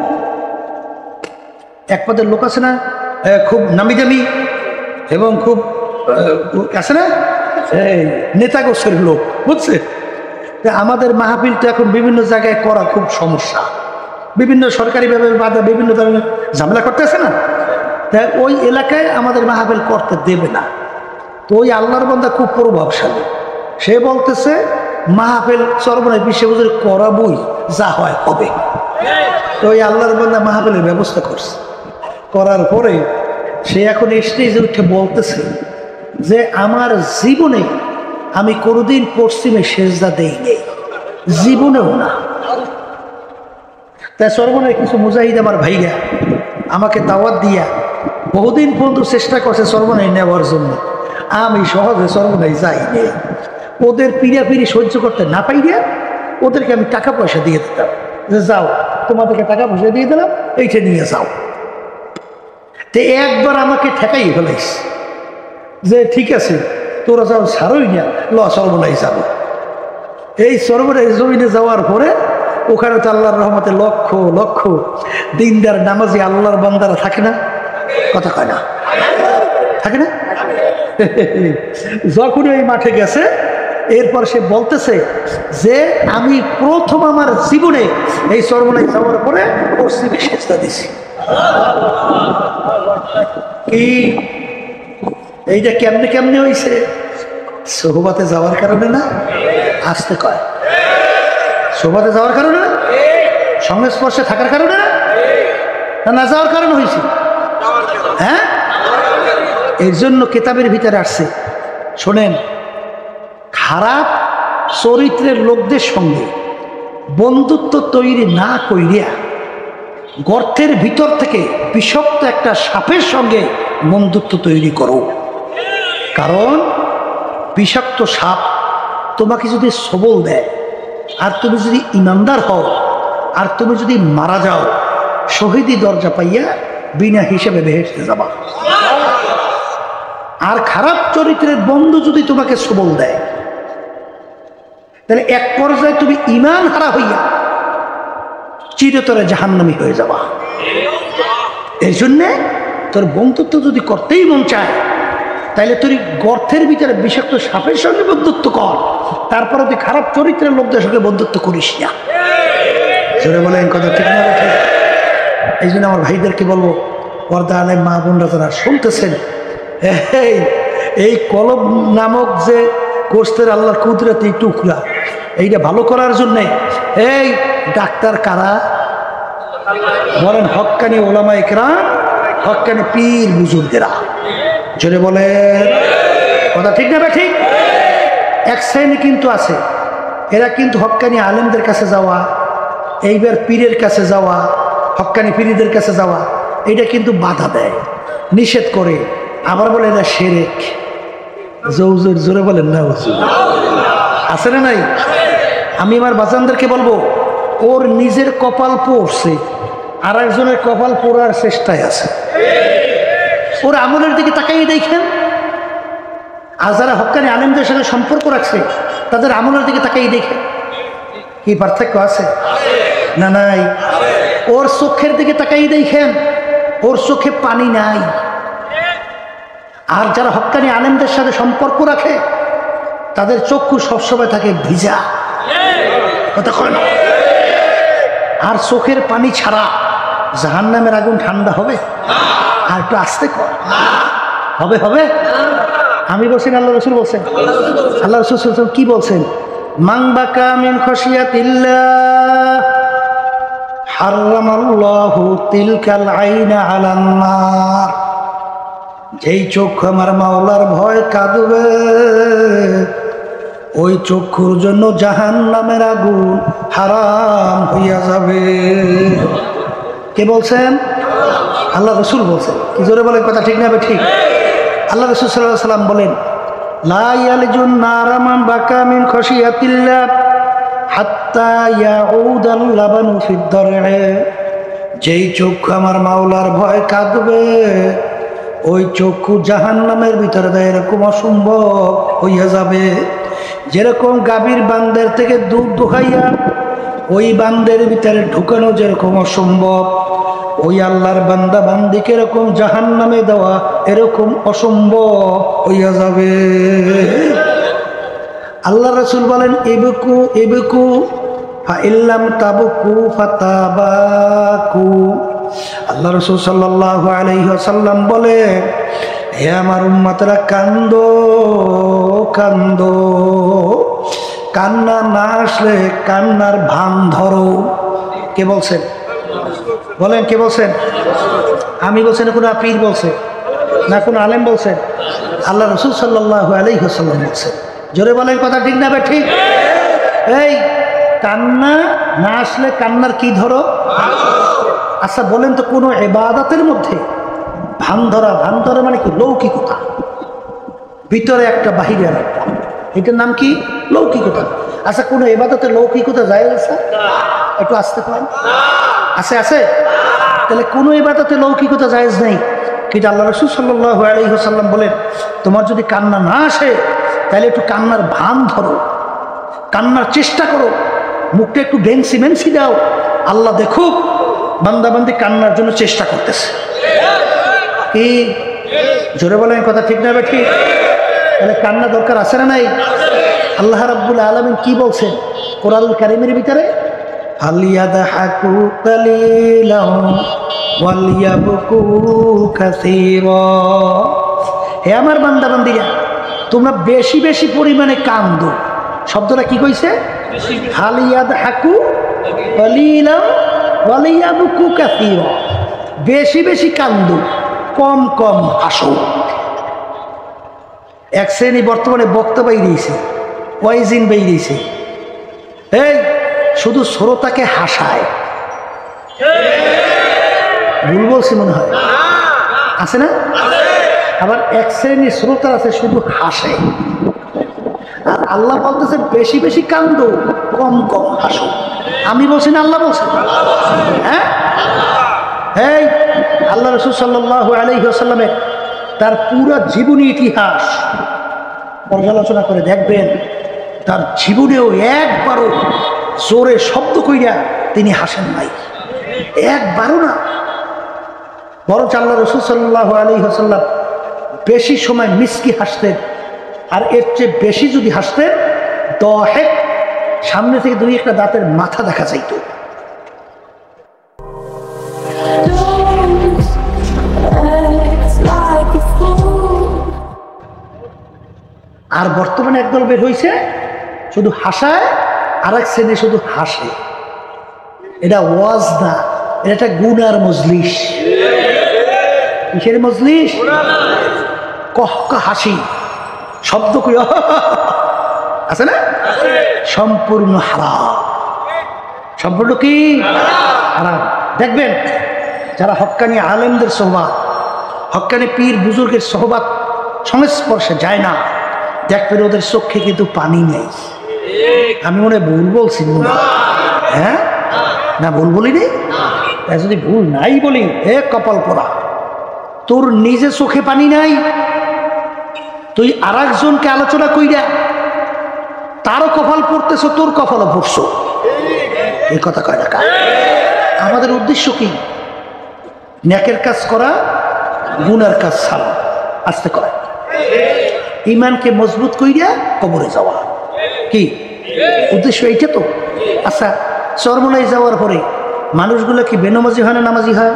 এক পদের লোক আছে না, খুব নামি দামি এবং খুব আছে না এই নেতা গোছের লোক, বুঝছে। আমাদের মাহফিলটা এখন বিভিন্ন জায়গায় করা খুব সমস্যা, বিভিন্ন সরকারিভাবে বাধা, বিভিন্ন ধরনের ঝামেলা করতে আছে না, তাই ওই এলাকায় আমাদের মাহফিল করতে দেবে না। তো ওই আল্লাহর বান্দা খুব প্রভাবশালী, সে বলতেছে মাহফিল সর্বনাশ বিশ্ব হুজুর করাবই, যা হয় হবে। তো ওই আল্লাহর বান্দা মাহফিলের ব্যবস্থা করছে, করার পরে সে এখন স্টেজে উঠে বলতেছে যে আমার জীবনে আমি কোনোদিন পশ্চিমে সেজদা দেই নেই, জীবনেও না। তাই সর্বনাশ কিছু মুজাহিদ আমার ভাইরা আমাকে দাওয়াত দিয়া বহুদিন পর্যন্ত চেষ্টা করছে সর্বনাশ নেওয়ার জন্য, আমি সহজে সর্বনাশ যাই নেই। ওদের পিড়াপিড়ি সহ্য করতে না পাইয়া ওদেরকে আমি টাকা পয়সা দিয়ে দিতাম, যে যাও তোমাদেরকে টাকা পয়সা দিয়ে দিলাম, এইটা নিয়ে যাও। তো একবার আমাকে ঠেকাই ফেলাইস যে ঠিক আছে তোরা যাও, ছাড়ই না, ল সর্বনাশ যাবো। এই সর্বনাশ জমিনে যাওয়ার পরে ওখানে তো আল্লাহর রহমতে লক্ষ লক্ষ দিনদার নামাজি আল্লাহর বান্দারা থাকে না? কথা কয় না? থাকে না? যখন এই মাঠে গেছে এরপর সে বলতেছে যে আমি প্রথম আমার জীবনে এই চরমনাই যাওয়ার পরে পশ্চিমে সেজদা দিছি। কি এইটা কেমনে কেমনে হয়েছে? সোহবাতে যাওয়ার কারণে না, আসতে কয় সোহবাতে যাওয়ার কারণে না, সংস্পর্শে থাকার কারণে না, না যাওয়ার কারণে হয়েছে। হ্যাঁ, এর জন্য কিতাবের ভিতরে আসছে, শোনেন, খারাপ চরিত্রের লোকদের সঙ্গে বন্ধুত্ব তৈরি না কইরিয়া গর্তের ভিতর থেকে বিষাক্ত একটা সাপের সঙ্গে বন্ধুত্ব তৈরি করো। কারণ বিষাক্ত সাপ তোমাকে যদি সবল দেয়, আর তুমি যদি ইমানদার হও, আর তুমি যদি মারা যাও, শহীদি দরজা পাইয়া বিনা হিসেবে বেহেশতে যাবা। আর খারাপ চরিত্রের বন্ধু যদি তোমাকে সবল দেয়, তাহলে এক পর্যায়ে তুমি ঈমান হারা হইয়া চিরতরে জাহান্নামী হয়ে যাবা। এই জন্যে তোর বন্ধুত্ব যদি করতেই মন চায়, তাইলে তুই গর্তের ভিতরে বিষাক্ত সাপের সঙ্গে বন্ধুত্ব কর, তারপরে তুই খারাপ চরিত্রের লোকদের সঙ্গে বন্ধুত্ব করিস না। জোরে বলেন কথা ঠিক না? এই জন্য আমার ভাইদেরকে বলবো, পর্দা আলে মা বোনরা যারা শুনতেছেন, এই কলব নামক যে গোস্তের আল্লাহর কুদরতি টুকরা, এইটা ভালো করার জন্যে এই ডাক্তার কারা বলেন? হক্কানি ওলামা ইকরাম, হক্কানি পীর বুজুর্গেরা। জোরে বলেন কথা ঠিক না? ঠিক। এক শ্রেণী কিন্তু আছে, এরা কিন্তু হক্কানি আলেমদের কাছে যাওয়া, এইবার পীরের কাছে যাওয়া, হক্কানি পীরদের কাছে যাওয়া, এইটা কিন্তু বাধা দেয়, নিষেধ করে, আবার বলে এটা শিরক। জৌজুর জোরে বলেন না হুজুর, আছে না নাই? আমি আমার বাজানদেরকে বলবো, ওর নিজের কপাল পড়ছে, আর একজনের কপাল পড়ার চেষ্টায় আছে। ওর আমলের দিকে তাকাই দেখেন, আর যারা হক্কানি আলেমদের সাথে সম্পর্ক রাখছে তাদের আমলের দিকে তাকাই দেখেন, কি পার্থক্য আছে না নাই? ওর চোখের দিকে তাকাই দেখেন, ওর চোখে পানি নাই। আর যারা হক্কানি আলেমদের সাথে সম্পর্ক রাখে তাদের চক্ষু সবসময় থাকে ভিজা, কথা কয় না? আর চোখের পানি ছাড়া জাহান্নামের আগুন ঠান্ডা হবে? আর একটু আস্তে কর, হবে হবে? আমি বলছেন, আল্লাহ রসুল বলছেন, আল্লাহ রসুল কি বলছেন? মান বাকা মিন খাশিয়াতিল্লাহ হারামাল্লাহু তিলকাল আইনা আলান নার। যেই চক্ষু আমার মাওলার ভয় কাঁদবে, ওই চক্ষুর জন্য জাহান্নামের আগুন হারাম হইয়া যাবে। কে বলছেন? আল্লাহ রসুল বলছেন। কি জোরে বলেন কথা ঠিক না? ঠিক। আল্লাহ রসুল সাল্লাল্লাহু আলাইহি ওয়াসাল্লাম বলেন, লা ইয়ালজুন নারা মান বাকা মিন খাশিয়াতিল্লাহ হাত্তা ইয়াউদাল লাবানু ফিদ দার'i। যেই চক্ষু আমার মাওলার ভয় কাঁদবে, ওই চক্ষু জাহান্নামের ভিতরে দেয় এরকম অসম্ভব হইয়া যাবে। যেরকম গাভীর বান্দের থেকে দুধ দোহাইয়া ওই বান্দের ভিতরে ঢুকানো যেরকম অসম্ভব, ওই আল্লাহর বান্দা বান্দিকে এরকম জাহান্নামে দেওয়া এরকম অসম্ভব হইয়া যাবে। আল্লাহ রাসূল বলেন, ইবকু ইবকু ফাইল্লাম তাবকু ফাতাবাকু। আল্লাহ রাসূল সাল্লাল্লাহু আলাইহি ওয়াসাল্লাম বলে, হে আমার উম্মতরা, কান্দো কান্দো, কান্না না আসলে কান্নার ভান ধরো। কে বলছেন? বলেন কে বলছেন? আমি বলছেন, কোনো পীর বলছে না কোনো আলেম বলছেন? আল্লাহ রাসূল সাল্লাল্লাহু আলাইহি ওয়াসাল্লাম বলছেন। জোরে বলেন কথা ঠিক না? ঠিক। এই কান্না না আসলে কান্নার কি ধরো? আচ্ছা বলেন তো, কোনো ইবাদতের মধ্যে ভান ধরা, ভান ধরা মানে কি? লৌকিকতা, ভিতরে একটা বাহিরে আর একটা, এটার নাম কি? লৌকিকতা। আচ্ছা কোনো ইবাদতে লৌকিকতা যায় আছে? একটু আসতে পারেন? আছে আছে? তাহলে কোনো ইবাদতে লৌকিকতা জায়েজ নেই। কিন্তু আল্লাহ রাসূল সাল্লাল্লাহু আলাইহি ওয়াসাল্লাম বলেন, তোমার যদি কান্না না আসে তাহলে একটু কান্নার ভান ধরো, কান্নার চেষ্টা করো, মুখটা একটু বেঞ্চি মেঞ্চি দাও, আল্লাহ দেখুক বান্দাবান্দি কান্নার জন্য চেষ্টা করতেছে। কি জোরে বলেন কথা ঠিক না? ঠিক। তাহলে কান্না দরকার আছে না নাই? আল্লাহ রাব্বুল আলামিন কি বলছেন কোরআনুল কারীমের ভিতরে? ফালিয়াদহাকু কালিলাম ওয়ালিয়াবকু কাসীরা। হে আমার বান্দা বান্দিরা, তোমরা বেশি বেশি পরিমাণে কান্দো। শব্দটা কি কইছে? ফালিয়াদহাকু কালিলাম ওয়ালিয়াবকু কাসীরা। বেশি বেশি কান্দো, কম কম হাসো। এক শ্রেণী বর্তমানে বক্তা বেরিয়েছে, ওয়াইজিন বেরিয়েছে, এই শুধু শ্রোতাকে হাসায়। ভুল বলছি মনে হয়, আছে না? আবার এক শ্রেণীর শ্রোতা আছে শুধু হাসে। আর আল্লাহ বলতেছে বেশি বেশি কান্দো, কম কম হাসো। আমি বলছি না, আল্লাহ বলছে? হ্যাঁ, এই আল্লাহ রাসূল সাল্লাল্লাহু আলাইহি ওয়াসাল্লামের তার পুরো জীবনী ইতিহাস পর্যালোচনা করে দেখবেন, তার জীবনেও একবারও জোরে শব্দ কইরা তিনি হাসেন নাই, একবারও না। বরঞ্চ আল্লাহ রাসূল সাল্লাল্লাহু আলাইহি ওয়াসাল্লাম বেশি সময় মিসকি হাসতেন, আর এর চেয়ে বেশি যদি হাসতেন দহেক সামনে থেকে দুই একটা দাঁতের মাথা দেখা যাইত। আর বর্তমানে একদল বের হয়েছে শুধু হাসায়, আর এক শ্রেণী শুধু হাসে। এটা ওয়াজ না, এটা একটা গুনার মজলিস। কিসের মজলিস? কহ হাসি, শব্দ কই আছে না, সম্পূর্ণ হারাম। সম্পূর্ণ কি হারাম। দেখবেন যারা হক্কানি আলেমদের সোহবাত, হক্কানি পীর বুজুর্গের সোহবাত সংস্পর্শে যায় না, দেখবেন ওদের চোখে কিন্তু পানি নেই। আমি মনে ভুল বলছি? হ্যাঁ না, ভুল বলিনি? যদি ভুল নাই বলি, এ কপাল পোড়া, তোর নিজে চোখে পানি নাই, তুই আর একজনকে আলোচনা কইরা তারও কপাল পড়তেছ, তোর কপালও পড়ছো। এই কথা কয় না। আমাদের উদ্দেশ্য কি? নেকের কাজ করা, গুনার কাজ ছাড়া। আস্তে কয় ইমানকে মজবুত কইরা কবরে যাওয়া। কি উদ্দেশ্য? এইটা তো। আচ্ছা, চরমনায় যাওয়ার পরে মানুষগুলো কি বেনামাজি হয় না নামাজি হয়?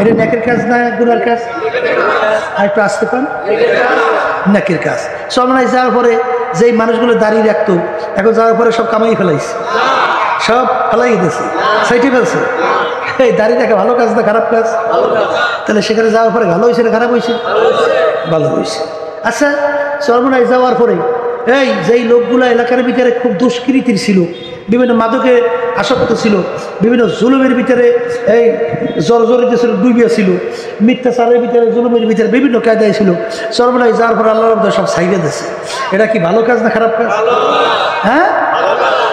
এটা নেকের কাজ না গুনার কাজ? আর একটু আসতে পান, নেকের কাজ। চরমনায় যাওয়ার পরে যেই মানুষগুলো দাঁড়িয়ে রাখতো, এখন যাওয়ার পরে সব কামাই ফেলাইছে, সব ফেলাই দিয়েছে, সাইটে ফেলছে। এই দাঁড়িয়ে রাখা ভালো কাজ না খারাপ কাজ? তাহলে সেখানে যাওয়ার পরে ভালো হয়েছে না খারাপ হয়েছে? ভালো হয়েছে। আচ্ছা, চরমনায় যাওয়ার পরে এই যেই লোকগুলো এলাকার ভিতরে খুব দুষ্কৃতির ছিল, বিভিন্ন মাদকে আসক্ত ছিল, বিভিন্ন জুলুমের ভিতরে এই জর্জরিত ছিল, ডুবিয়া ছিল, মিথ্যাচারের ভিতরে, জুলুমের ভিতরে বিভিন্ন কায়দায় ছিল, চরমনায় যাওয়ার পরে আল্লাহ রাব্বুল সব ছাইড়ে দিয়েছে। এটা কি ভালো কাজ না খারাপ কাজ? হ্যাঁ,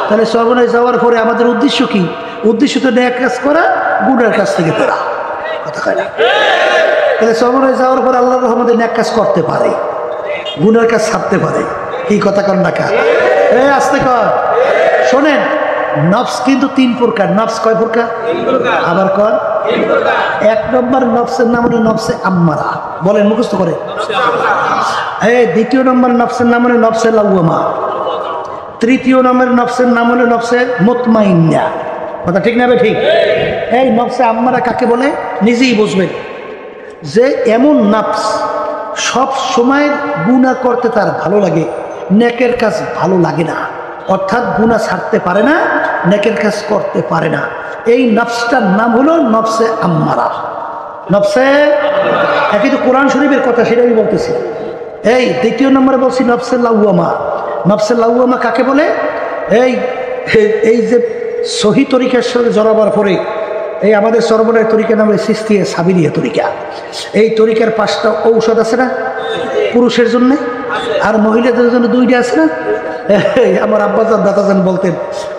তাহলে চরমনায় যাওয়ার পরে আমাদের উদ্দেশ্য কি? উদ্দেশ্য তো নেক কাজ করা, গুনার কাজ থেকে ফেরা। কথা কয় না? তাহলে চরমনায় যাওয়ার পরে আল্লাহর রহমতে নেক কাজ করতে পারে, গুনার কাজ ছাড়তে পারে। এই কথা কর না কা? এই আস্তে কর। শোনেন, নফস কিন্তু তিন প্রকার। নফস কয় প্রকার? আবার কর। এক নম্বর নফসের নাম হলো নফসে আম্মারা। বলেন, মুখস্থ করে। দ্বিতীয় নম্বর নফসের নাম হলো নফসে লাওয়ামা। তৃতীয় নম্বর নফসের নাম হলো নফসে মুতমাইন্না। কথা ঠিক না? ঠিক। এই নফসে আম্মারা কাকে বলে নিজেই বুঝবেন, যে এমন নফস সব সময় গুনাহ করতে তার ভালো লাগে, নেকের কাজ ভালো লাগে না। অর্থাৎ গুনাহ ছাড়তে পারে না, নেকের কাজ করতে পারে না। এই নফসটার নাম হলো নফসে আম্মারা। নফসে একই তো কোরআন শরীফের কথা, সেটাই বলতেছি। এই দ্বিতীয় নম্বরে বলছি নফসে লাওয়ামা। নফসে লাওয়ামা কাকে বলে? এই যে সহি তরিকার সাথে জড়াবার পরে এই আমাদের চরমনায় তরিকার নাম সিস্তিয়া সাবিরিয়া তরিকা। এই তরিকার 5টা ঔষধ আছে না পুরুষের জন্য, আর মহিলাদের জন্য 2টা আছে না? আমার আব্বাজান দাদাজান বলতেন,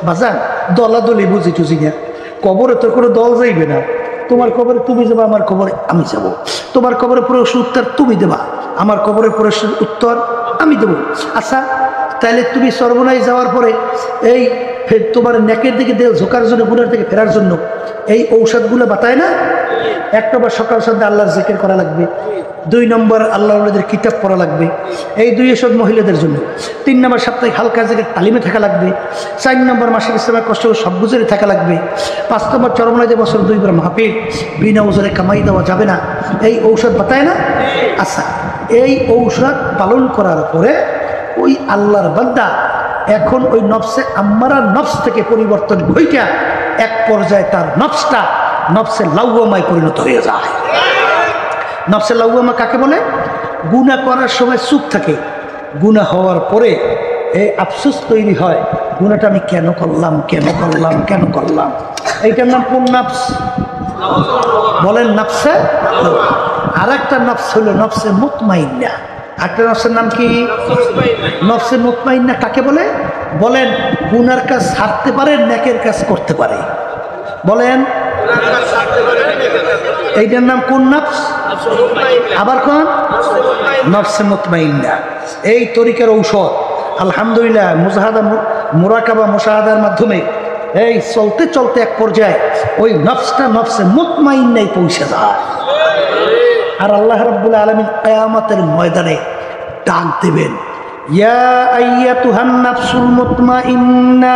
বাজান দলাদলি বুঝি টুঝি না, কবরে তোর কোনো দল যাইবে না। তোমার কবরে তুমি যাবা, আমার কবরে আমি যাব। তোমার কবরে প্রশ্ন উত্তর তুমি দেবা, আমার কবরে প্রশ্নের উত্তর আমি দেব। আচ্ছা, তাহলে তুমি চরমনায় যাওয়ার পরে এই তোমার নেকের দিকে ঝোঁকার জন্য, গুনার থেকে ফেরার জন্য এই ঔষধগুলো বাতায় না? 1 নম্বর সকাল সন্ধ্যা আল্লাহর জিকির করা লাগবে, 2 নম্বর আল্লাহর কিতাব পড়া লাগবে, এই 2 এসব মহিলাদের জন্য। 3 নম্বর সাপ্তাহিক হালকা জিকির তালিমে থাকা লাগবে। 4 নম্বর মাসের ইসলামের কষ্ট সব গুজরে থাকা লাগবে। 5 নম্বর চরমনায় বছর 2 বার মাহফিল, বিনা ওজরে কামাই দেওয়া যাবে না। এই ঔষধ বাতায় না? আচ্ছা, এই ঔষধ পালন করার পরে ওই আল্লাহর বান্দা এখন ওই নফসে আম্মারা নফস থেকে পরিবর্তন হইয়া এক পর্যায়ে তার নফসটা নফসে লাউয়ামায় পরিণত হয়ে যায়। নফসে লাউয়ামা কাকে বলে? গুনাহ করার সময় চুপ থাকে, গুনাহ হওয়ার পরে এই আফসোস তৈরি হয়, গুনাহটা আমি কেন করলাম, কেন করলাম, কেন করলাম। এইটার নাম কোন নফস? বলেন নফসে। আর একটা নফস হলো নফসে মুতমাইন্না। একটা নফসের নাম কি? নফসে মুতমাইন্না কাকে বলে? বলেন গুনার কাজ ছাড়তে পারে, নেকের কাজ করতে পারে। বলেন এইটার নাম কোন নফস? আবার কোন? নফসে মুতমাইন্না। এই তরিকার ঔষধ আলহামদুলিল্লাহ মুজাহাদা মুরাকাবা মুশাহাদার মাধ্যমে এই চলতে চলতে এক পর্যায়ে ওই নফসটা নফসে মুতমাইন্নায় পৌঁছে যায়। আর আল্লাহ রাব্বুল আলামিন কিয়ামতের ময়দানে ডাক দেবেন, ইয়া আইয়াতুহান নাফসুল মুতমাইন্না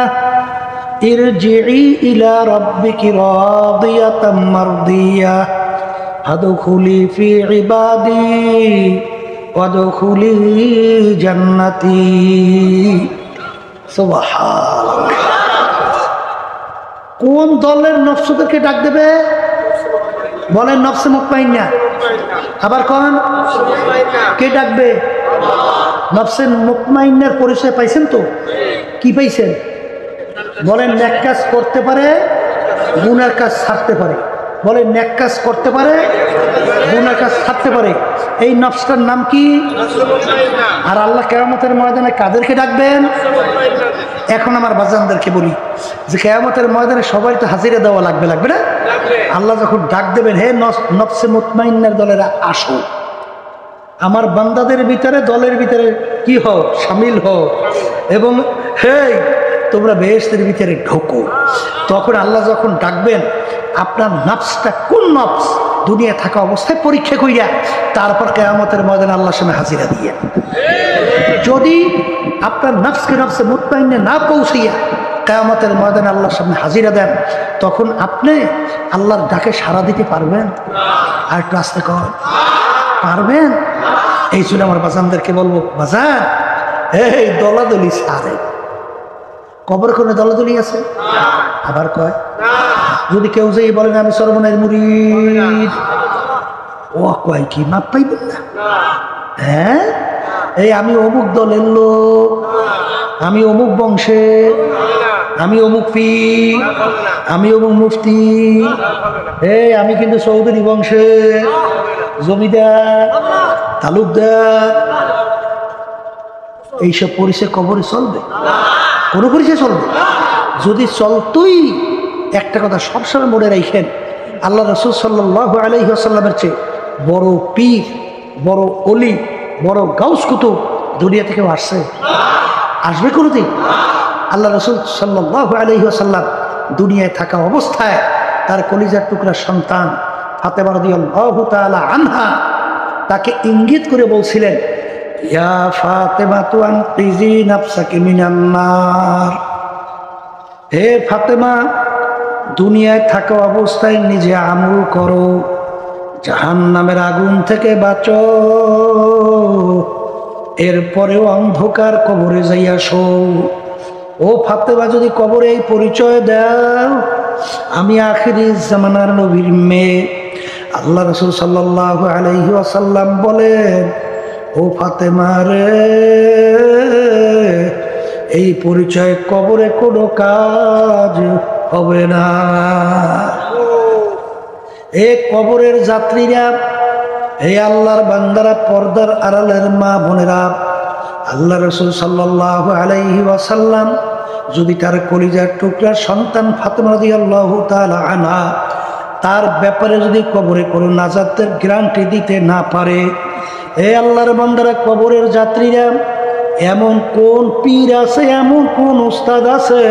ইরজিই ইলা রাব্বিকি রাদিয়াতাম মারদিয়া আদখুলি ফি ইবাদি ওয়াদখুলি জান্নাতি। সুবহানাল্লাহ। কোন দলের নফসকে ডাক দেবে? বলেন নফসে মুতমাইন্না। আবার কোন? কে ডাকবে? নফসে মুতমাইন্নার পরিচয় পাইছেন তো? কি পাইছেন? বলেন নেক কাজ করতে পারে, গুনার কাজ ছাড়তে পারে। বলেন নেক কাজ করতে পারে, গুনার কাজ ছাড়তে পারে। এই নফসটার নাম কি? আর আল্লাহ কিয়ামতের ময়দানে কাদেরকে ডাকবেন? এখন আমার বাজানদেরকে বলি যে কিয়ামতের ময়দানে সবাই তো হাজিরা দেওয়া লাগবে, লাগবে না? আল্লাহ যখন ডাক দেবেন, হে নফসে মুতমাইন্নার দলেরা আসো, আমার বান্দাদের ভিতরে দলের ভিতরে কি হও? শামিল হও, এবং হে তোমরা বেহেশতের ভিতরে ঢোকো। তখন আল্লাহ যখন ডাকবেন, আপনার নফসটা কোন নফস দুনিয়া থাকা অবস্থায় পরীক্ষা কইরা তারপর কিয়ামতের ময়দানে আল্লাহর সামনে হাজিরা দিয়ে, যদি আপনার নফসকে নফসে মুতমাইন্না না পৌঁছাইয়া কিয়ামতের ময়দানে আল্লাহর সামনে হাজিরা দেন, তখন আপনি আল্লাহর ডাকে সাড়া দিতে পারবেন? আর একটু আস্তে কর, পারবেন? এই জন্য আমার বাজানদেরকে বলবো, বাজান এই দলাদলি সারে, কবর কোনে দলাদলি আছে? আবার কয় যদি কেউ যে বলেন আমি সর্বনের মুরিদ, ও কয় কি মাপ পাইবেন না? হ্যাঁ, এই আমি অমুক দলের লোক, আমি অমুক বংশে, আমি অমুক পীর, আমি অমুক মুফতি, এই আমি কিন্তু চৌধুরী বংশে, জমিদার, তালুকদার। এইসব পরিচয় কবরে চলবে? কোনো পরিচয় চলবে? যদি চলতোই, একটা কথা সবসময় মনে রাখেন, আল্লাহ রাসূল সাল্লাল্লাহু আলাইহি ওয়াসাল্লামের চেয়ে বড় পীর, বড় অলি, বড় গাউস কুতুব দুনিয়া থেকে আসছে? আসবে কোনোদিন? আল্লাহ রাসূল সাল্লাল্লাহু আলাইহি ওয়াসাল্লাম দুনিয়ায় থাকা অবস্থায় তার কলিজার টুকরা সন্তান ফাতেমা রাদিয়াল্লাহু তাআলা আনহা তাকে ইঙ্গিত করে বলছিলেন, ইয়া ফাতেমাতু আনকিজি নাফসাকি মিনান নার। হে ফাতেমা, দুনিয়ায় থাকা অবস্থায় নিজে আমল করো, জাহান্নামের আগুন থেকে বাঁচো, এরপরেও অন্ধকার কবরে যাইয়া শো। ও ফাতেমা, যদি কবরে এই পরিচয় দাও আমি আখিরি জামানার নবীর মেয়ে, আল্লাহ রাসূল সাল্লাল্লাহু আলাইহি ওয়াসাল্লাম বলেন, ও ফাতেমা রে, এই পরিচয় কবরে কোনো কাজ হবে না। এ কবরের যাত্রীরা, এই আল্লাহর বান্দারা, পর্দার আড়ালের মা বোনেরা, আল্লাহ রাসূল সাল্লাল্লাহু আলাইহি ওয়াসাল্লাম যদি তার কলিজার টুকরা সন্তান ফাতেমা রাদিয়াল্লাহু তাআলা আনহা তার ব্যাপারে যদি কবরে কোনো নাজাতের গ্যারান্টি দিতে না পারে, এ আল্লাহর বান্দারা, কবরের যাত্রীরা, এমন কোন পীর আছে, এমন কোন উস্তাদ আছে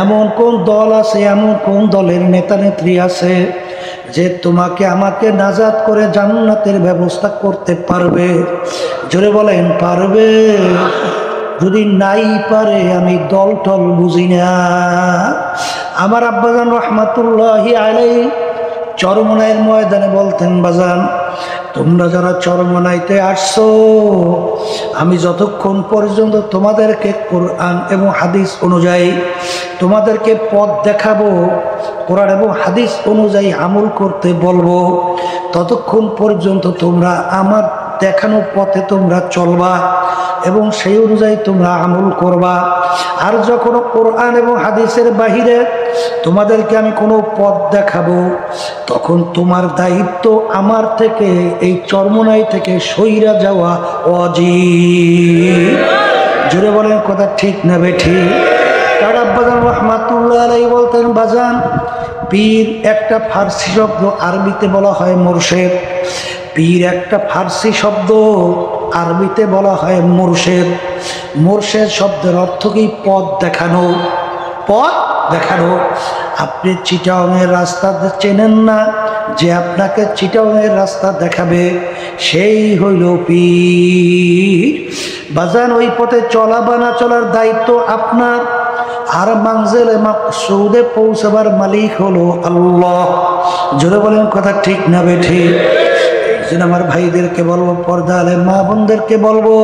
এমন কোন দল আছে, এমন কোন দলের নেতা নেত্রী আছে যে তোমাকে আমাকে নাজাত করে জান্নাতের ব্যবস্থা করতে পারবে? জোরে বলেন, পারবে? যদি নাই পারে, আমি দল টল বুঝি না। আমার আব্বাজান রহমাতুল্লাহি আলাইহি চরমনাইয়ের ময়দানে বলতেন, বাজান তোমরা যারা চরমনাইতে আসছো, আমি যতক্ষণ পর্যন্ত তোমাদেরকে কোরআন এবং হাদিস অনুযায়ী তোমাদেরকে পথ দেখাবো, কোরআন এবং হাদিস অনুযায়ী আমল করতে বলবো, ততক্ষণ পর্যন্ত তোমরা আমার দেখানো পথে তোমরা চলবা এবং সেই অনুযায়ী তোমরা আমল করবা। আর যখন কোরআন এবং হাদিসের বাহিরে তোমাদেরকে আমি কোনো পথ দেখাবো, তখন তোমার দায়িত্ব আমার থেকে, এই চরমনাই থেকে সইরা যাওয়া অজিব। জোরে বলেন, কথা ঠিক না বেঠিক? তার আব্বাজান রহমাতুল্লাহ আলাইহি বলতেন, বাজান পীর একটা ফার্সি শব্দ, আরবিতে বলা হয় মুরশেদ। পীর একটা ফার্সি শব্দ, আরবিতে বলা হয় মুরশেদ। মুরশেদ শব্দের অর্থ কি? পথ দেখানো, পথ দেখানো। আপনি চিটাগংয়ের রাস্তা চেনেন না, যে আপনাকে চিটাগংয়ের রাস্তা দেখাবে সেই হইল পীর। বাজান ওই পথে চলা বা না চলার দায়িত্ব আপনার, আর মানজিলে মাকসুদে পৌঁছাবার মালিক হলো আল্লাহ। জোরে বলেন, কথা ঠিক না বেঠিক? আমার ভাইদেরকে বলবো, পর্দা আলে মা বোনদেরকে বলবো,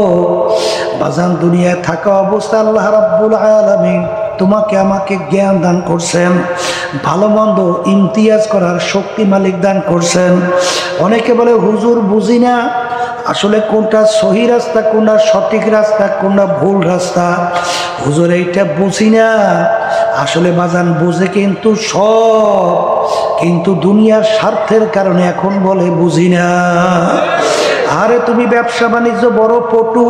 বাজান দুনিয়ায় থাকা অবস্থা আল্লাহ রাব্বুল আলামিন তোমাকে আমাকে জ্ঞান দান করছেন, ভালো মন্দ ইমতিয়াজ করার শক্তি মালিক দান করছেন। অনেকে বলে হুজুর বুঝি না, আসলে কোনটা সহি রাস্তা, কোনটা সঠিক রাস্তা, কোনটা ভুল রাস্তা। হুজুর এইটা বুঝি না, আসলে বাজান বুঝে কিন্তু সব, কিন্তু দুনিয়ার স্বার্থের কারণে এখন বলে বুঝি না। আরে তুমি ব্যবসা বাণিজ্য বড় পটু,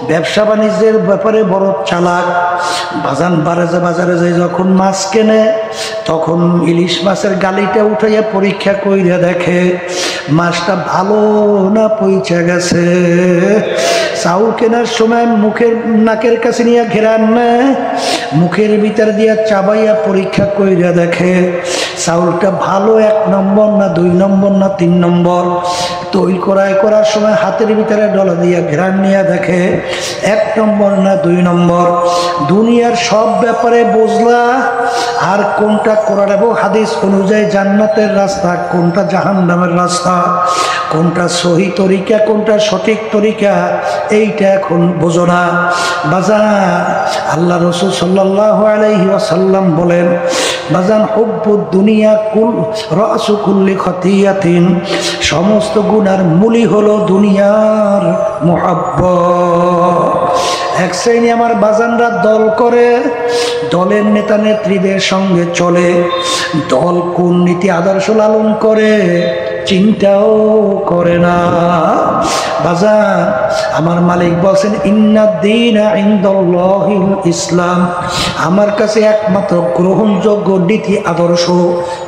ব্যবসা বাণিজ্যের ব্যাপারে বড় চালাক। বাজান বাজারে যায় যখন মাছ কেনে, তখন ইলিশ মাছের গালিটা উঠাইয়া পরীক্ষা কইরা দেখে মাছটা ভালো না পইচা গেছে। চাউল কেনার সময় মুখের নাকের কাছে নিয়ে ঘেরান নেয়, মুখের ভিতর দিয়া চাবাইয়া পরীক্ষা কইরা দেখে চাউলটা ভালো 1 নম্বর না 2 নম্বর না 3 নম্বর। তৈল করার সময় হাতের ভিতরে ডলা দিয়া ঘেরান নিয়ে দেখে 1 নম্বর না 2 নম্বর। দুনিয়ার সব ব্যাপারে বুঝলা, আর কোনটা কোরআন এবং হাদিস অনুযায়ী জান্নাতের রাস্তা, কোনটা জাহান্নামের রাস্তা, কোনটা সহি তরিকা, কোনটা সঠিক তরিকা, এইটা এখন বোঝো না। বাজান আল্লাহ রাসূল সাল্লাল্লাহু আলাইহি ওয়াসাল্লাম বলেন, বাজান হুব্বুদ দুনিয়া কুল রাসু কুল্লি খতিয়াতিন, সমস্ত গুনার মূলই হলো দুনিয়ার মুহাব্বত। এক শ্রেণী আমার বাজানরা দল করে, দলের নেতা নেত্রীদের সঙ্গে চলে, দল কোন নীতি আদর্শ লালন করে চিন্তাও করে না। বাজান আমার মালিক বলছেন, ইন্নাদ-দীনা ইনদাল্লাহিল ইসলাম, আমার কাছে একমাত্র গ্রহণযোগ্য নীতি আদর্শ,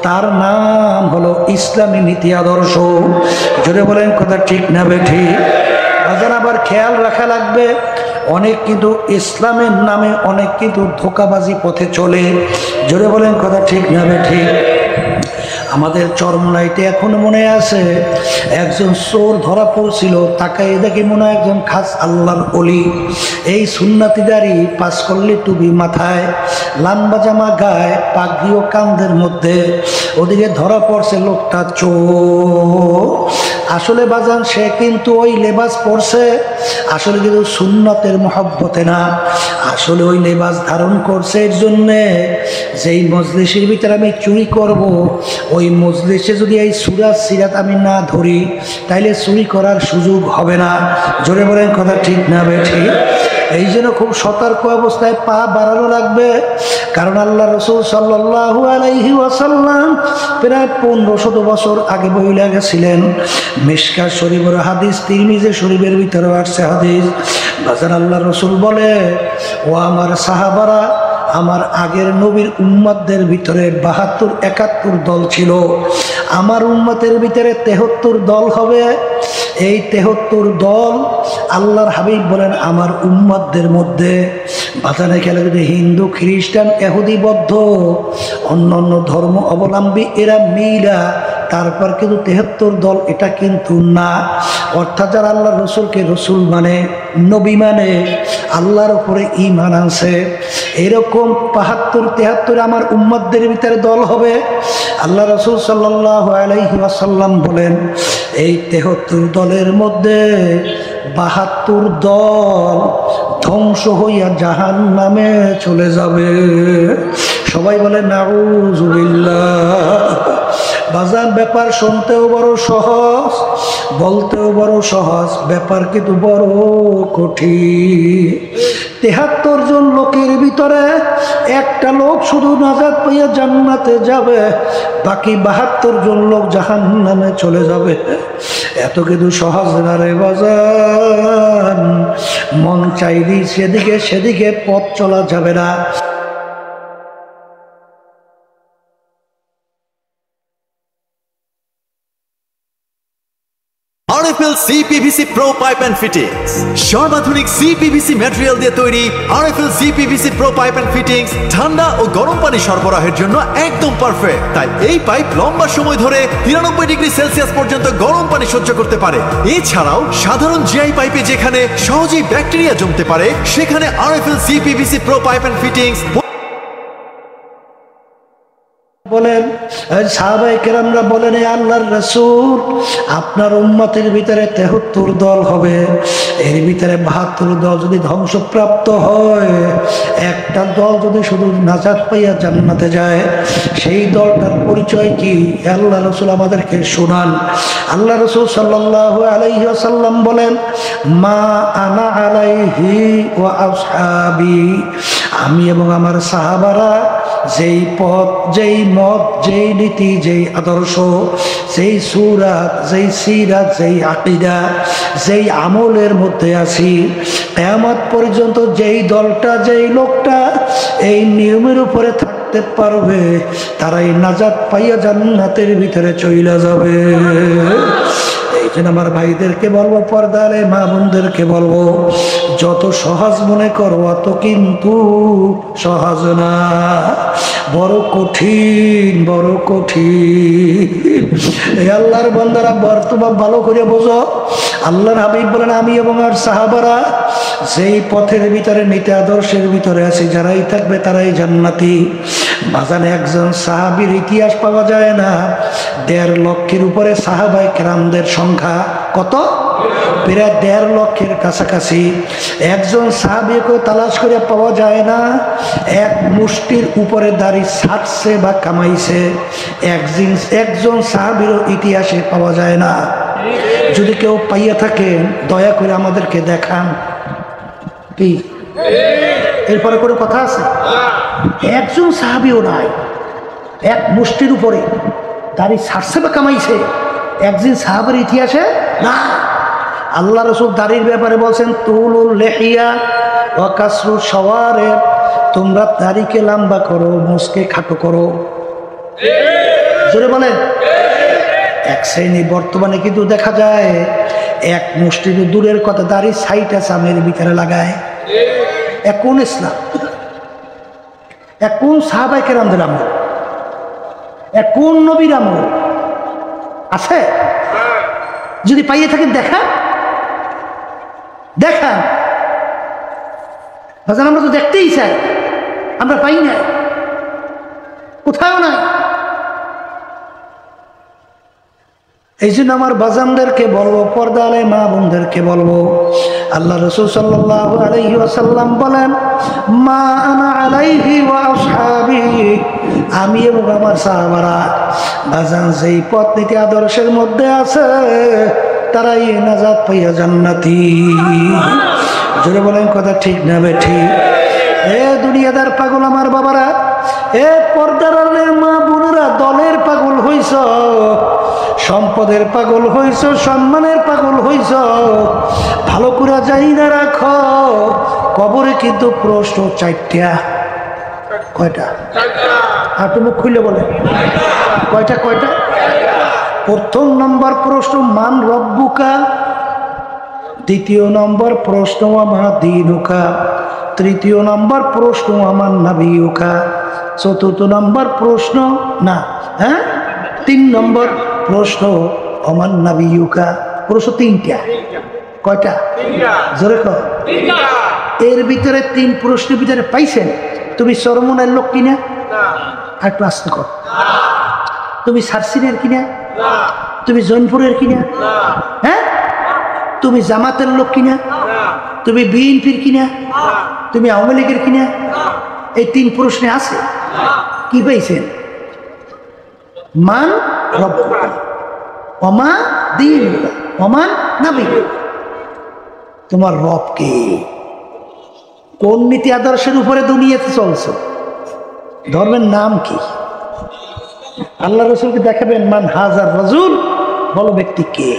তার নাম হলো ইসলামী নীতি আদর্শ। জোরে বলেন, কথা ঠিক না বেঠিক? বাজান আবার খেয়াল রাখা লাগবে, অনেক কিন্তু ইসলামের নামে অনেক কিন্তু ধোঁকাবাজি পথে চলে। জোরে বলেন, কথা ঠিক না বেঠিক? আমাদের চরমনাইতে এখন মনে আছে, একজন চোর ধরা পড়ছিল, তাকাই দেখি মনে হয় একজন খাস আল্লাহর ওলি, এই সুন্নাতি দাড়ি, 5 কল্লি টুপি মাথায়, লাম্বা জামা গায়ে, পাগড়িও কাঁধের মধ্যে। ওদিকে ধরা পড়ছে লোকটা চোর। আসলে বাজান সে কিন্তু ওই লেবাস পরছে, আসলে কিন্তু সুন্নতের মহব্বতে না, আসলে ওই লেবাস ধারণ করছে এর জন্যে যেই মজলিসের ভিতরে আমি চুরি করব, ওই মজলিসে যদি এই সূরা সিরাত আমি না ধরি, তাইলে চুরি করার সুযোগ হবে না। জোরে বলেন, কথা ঠিক না বেঠিক? এই জন্য খুব সতর্ক অবস্থায় পা বাড়ানো লাগবে, কারণ আল্লাহ রাসূল সাল্লাল্লাহু আলাইহি ওয়াসাল্লাম প্রায় 1500 বছর আগে বইলা গেছিলেন। মিশকাত শরীফের হাদিস, তিরমিজি শরীফের ভিতরে আসছে হাদিস। বাজার আল্লাহ রাসূল বলে, ও আমার সাহাবারা, আমার আগের নবীর উম্মতদের ভিতরে 72-71 দল ছিল, আমার উম্মতের ভিতরে 73 দল হবে। এই 73 দল আল্লাহর হাবিব বলেন আমার উম্মতদের মধ্যে বাজারে খেলে যদি হিন্দু খ্রিস্টান এহুদি বৌদ্ধ অন্য অন্য ধর্ম অবলম্বী এরা মিলা তারপর কিন্তু ৭৩ দল, এটা কিন্তু না। অর্থাৎ যারা আল্লাহ রসুলকে রসুল মানে, নবী মানে, আল্লাহর উপরে ঈমান আনছে, এরকম ৭২-৭৩ আমার উম্মতদের ভিতরে দল হবে। আল্লাহ রসুল সাল্লাল্লাহু আলাইহি ওয়াসাল্লাম বলেন এই ৭৩ দলের মধ্যে ৭২ দল ধ্বংস হইয়া জাহান্নামে চলে যাবে। সবাই বলে নাউযুবিল্লাহ। বাজার ব্যাপার শুনতেও বড় সহজ, বলতেও বড় সহজ, ব্যাপার কিন্তু বড় কঠিন। ৭৩ জন লোকের ভিতরে একটা লোক শুধু নাজাত পাইয়া জান্নাতে যাবে, বাকি ৭২ জন লোক জাহান্নামে চলে যাবে। এত কিন্তু সহজ না রে বাজার, মন চাইলেই সেদিকে পথ চলা যাবে না। RFL CPVC Pro Pipe and Fittings সর্বাধুনিক CPVC material দিয়ে তৈরি RFL CPVC Pro Pipe and Fittings ঠান্ডা ও গরম পানি সরবরাহের জন্য একদম পারফেক্ট। তাই এই পাইপ লম্বা সময় ধরে 93 ডিগ্রি সেলসিয়াস পর্যন্ত গরম পানি সহ্য করতে পারে। এছাড়াও সাধারণ GI পাইপে যেখানে সহজেই ব্যাকটেরিয়া জমতে পারে, সেখানে RFL CPVC Pro Pipe and Fittings বলেন। সাহাবায়ে কেরামরা বলেন এ আল্লাহর রাসূল, আপনার উম্মতের ভিতরে ৭৩ দল হবে, এর ভিতরে ৭২ দল যদি ধ্বংসপ্রাপ্ত হয়, একটা দল যদি শুধু নাজাত পাইয়া জান্নাতে যায়, সেই দলটার পরিচয় কি আল্লাহ রাসূল আমাদেরকে শোনান। আল্লাহ রাসূল সাল্লাল্লাহু আলাইহি ওয়াসাল্লাম বলেন মা আনা আলাইহি ওয়া আসহাবি, আমি এবং আমার সাহাবারা যেই পথ, যেই মত, যেই নীতি, যেই আদর্শ, যেই সুরাত, যেই সিরাত, যেই আকীদা, যেই আমলের মধ্যে আছি, কিয়ামত পর্যন্ত যেই দলটা, যেই লোকটা এই নিয়মের উপরে থাকতে পারবে, তারাই নাজাত পাইয়া জান্নাতের ভিতরে চইলা যাবে। এই জন্য আমার ভাইদেরকে বলবো, পর্দারে মা বোনদেরকে বলবো, যত সহজ মনে করো অত কিন্তু সহজ না, বড় কঠিন, বড় কঠিন। এই আল্লাহর বান্দারা বর্তমান ভালো করে বোঝো। আল্লাহর হাবিব বলেন আমি এবং আর সাহাবারা যেই পথের ভিতরে, নীতি আদর্শের ভিতরে আছি, যারাই থাকবে তারাই জান্নাতি। বাজানে একজন সাহাবীর ইতিহাস পাওয়া যায় না, ১.৫ লক্ষের উপরে সাহাবায়ে কেরামদের সংখ্যা। কত? প্রায় ১.৫ লক্ষের কাছাকাছি। একজন সাহাবীকে তালাশ করে পাওয়া যায় না এক মুষ্টির উপরে দাড়ি ছাড়ছে বা কামাইছে, একজন সাহাবীর ইতিহাসে পাওয়া যায় না। যদি কেউ পাইয়া থাকেন দয়া করে আমাদেরকে দেখান। কি এরপরে কোনো কথা আছে? একজন সাহাবীও নাই, এক মুষ্টির উপরে দাড়ি ছাড়ছে বা কামাইছে, একজন সাহাবীর ইতিহাসে না। আল্লাহ রাসূল দাড়ির ব্যাপারে বলছেন তুলুল লিহিয়া ওয়া কাসরু শাওয়ারিব, তোমরা দাড়িকে লম্বা করো, মুছকে খাটো করো। জোরে বলেন। এক শ্রেণী বর্তমানে কিন্তু দেখা যায় এক মুষ্টি দূরের কথা দাড়ি সাইটা চামের ভিতরে লাগায়। এক কোন ইসলাম? এক কোন সাহাবায়ে কেরামদের আমল? এক কোন নবীর আমল আছে? যদি পাইয়ে থাকেন দেখান, দেখান। বাজান আমরা তো দেখতেই চাই, আমরা পাই না, কোথাও নাই। এই জন্য আমার বাজানদেরকে বলবো, পর্দালে মা বোনদেরকে বলবো, আল্লাহ রাসূল সাল্লাল্লাহু আলাইহি ওয়াসাল্লাম বলেন মা আনা আলাইহি ওয়া আসহাবি, আমি এবং আমার সাহাবারা বাজান যেই পথ নীতি আদর্শের মধ্যে আছে, তারাই নাজাত পাইয়া জান্নাতি। জোরে বলেন কথা ঠিক না বেঠিক? এ দুনিয়াদার পাগল আমার বাবারা, এ পর্দার আড়ালের মা বোনেরা, দলের পাগল হইছ, সম্পদের পাগল হইছ, সম্মানের পাগল হইছ, ভালো করে যাই না রাখো। কবরে কিন্তু প্রশ্ন 4টা। কয়টা? আর তুমি খুলে বলে কয়টা? কয়টা? প্রথম নম্বর প্রশ্ন মান রব্বুকা, দ্বিতীয় নম্বর প্রশ্ন মা দীনুকা, তৃতীয় নম্বর প্রশ্ন আমার নাবিয়ুকা, চতুর্থ নম্বর প্রশ্ন না, হ্যাঁ 3 নম্বর প্রশ্ন আমার নাবিয়ুকা। প্রশ্ন 3টা, কয়টা? জোরে কর। এর ভিতরে 3 প্রশ্নের ভিতরে পাইছেন তুমি চরমনের লোক কিনা? আর একটু আস্তে কর। তুমি সারসিনের কিনা? তুমি জৈনপুরের কিনা? হ্যাঁ, তুমি জামাতের লোক কিনা? তুমি বিএনপির কিনা? তুমি আওয়ামী লীগের কিনা? এই 3 প্রশ্নে আছে। কি পাইছেন? মান রব্বুকা ওমা দীনুকা ওমান নাবিয়্যুকা, তোমার রব কে? কোন নীতি আদর্শের উপরে দুনিয়াতে চলছো? ধর্মের নাম কি? আল্লাহ রসুলকে দেখাবেন মান হাজার রাজুল, বলো ব্যক্তি কে?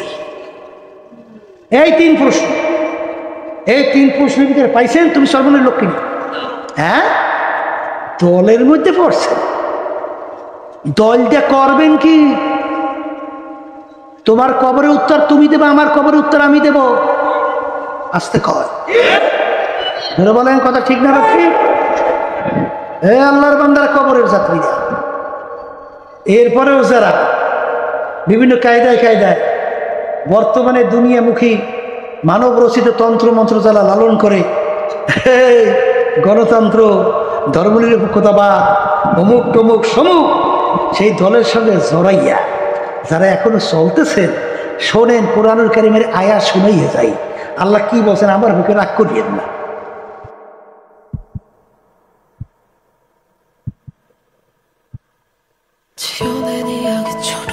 এই 3 প্রশ্ন, এই 3 প্রশ্নের ভিতরে পাইছেন তুমি সর্বনের লোক কিনা? হ্যাঁ, দলের মধ্যে পড়ছেন। দলটা করবেন কি? তোমার কবরের উত্তর তুমি দেবে, আমার কবরের উত্তর আমি দেব। আস্তে কয়, ধরে বলেন কথা ঠিক না ঠিক? হে আল্লাহর বান্দারা, কবরের যাত্রীরা, এরপরেও যারা বিভিন্ন কায়দায় বর্তমানে দুনিয়ামুখী মানব রচিত তন্ত্র মন্ত্র যারা লালন করে, গণতন্ত্র, ধর্মনিরপেক্ষতাবাদ, অমুক টমুক সমুক, সেই দলের সঙ্গে জড়াইয়া যারা এখনো চলতেছেন, শোনেন কোরআনুল কারীমের আয়াত শুনাইয়া যাই। আল্লাহ কি বলছেন, আমার বুকে রাগ করিয়েন না। 지어낸 이야기처럼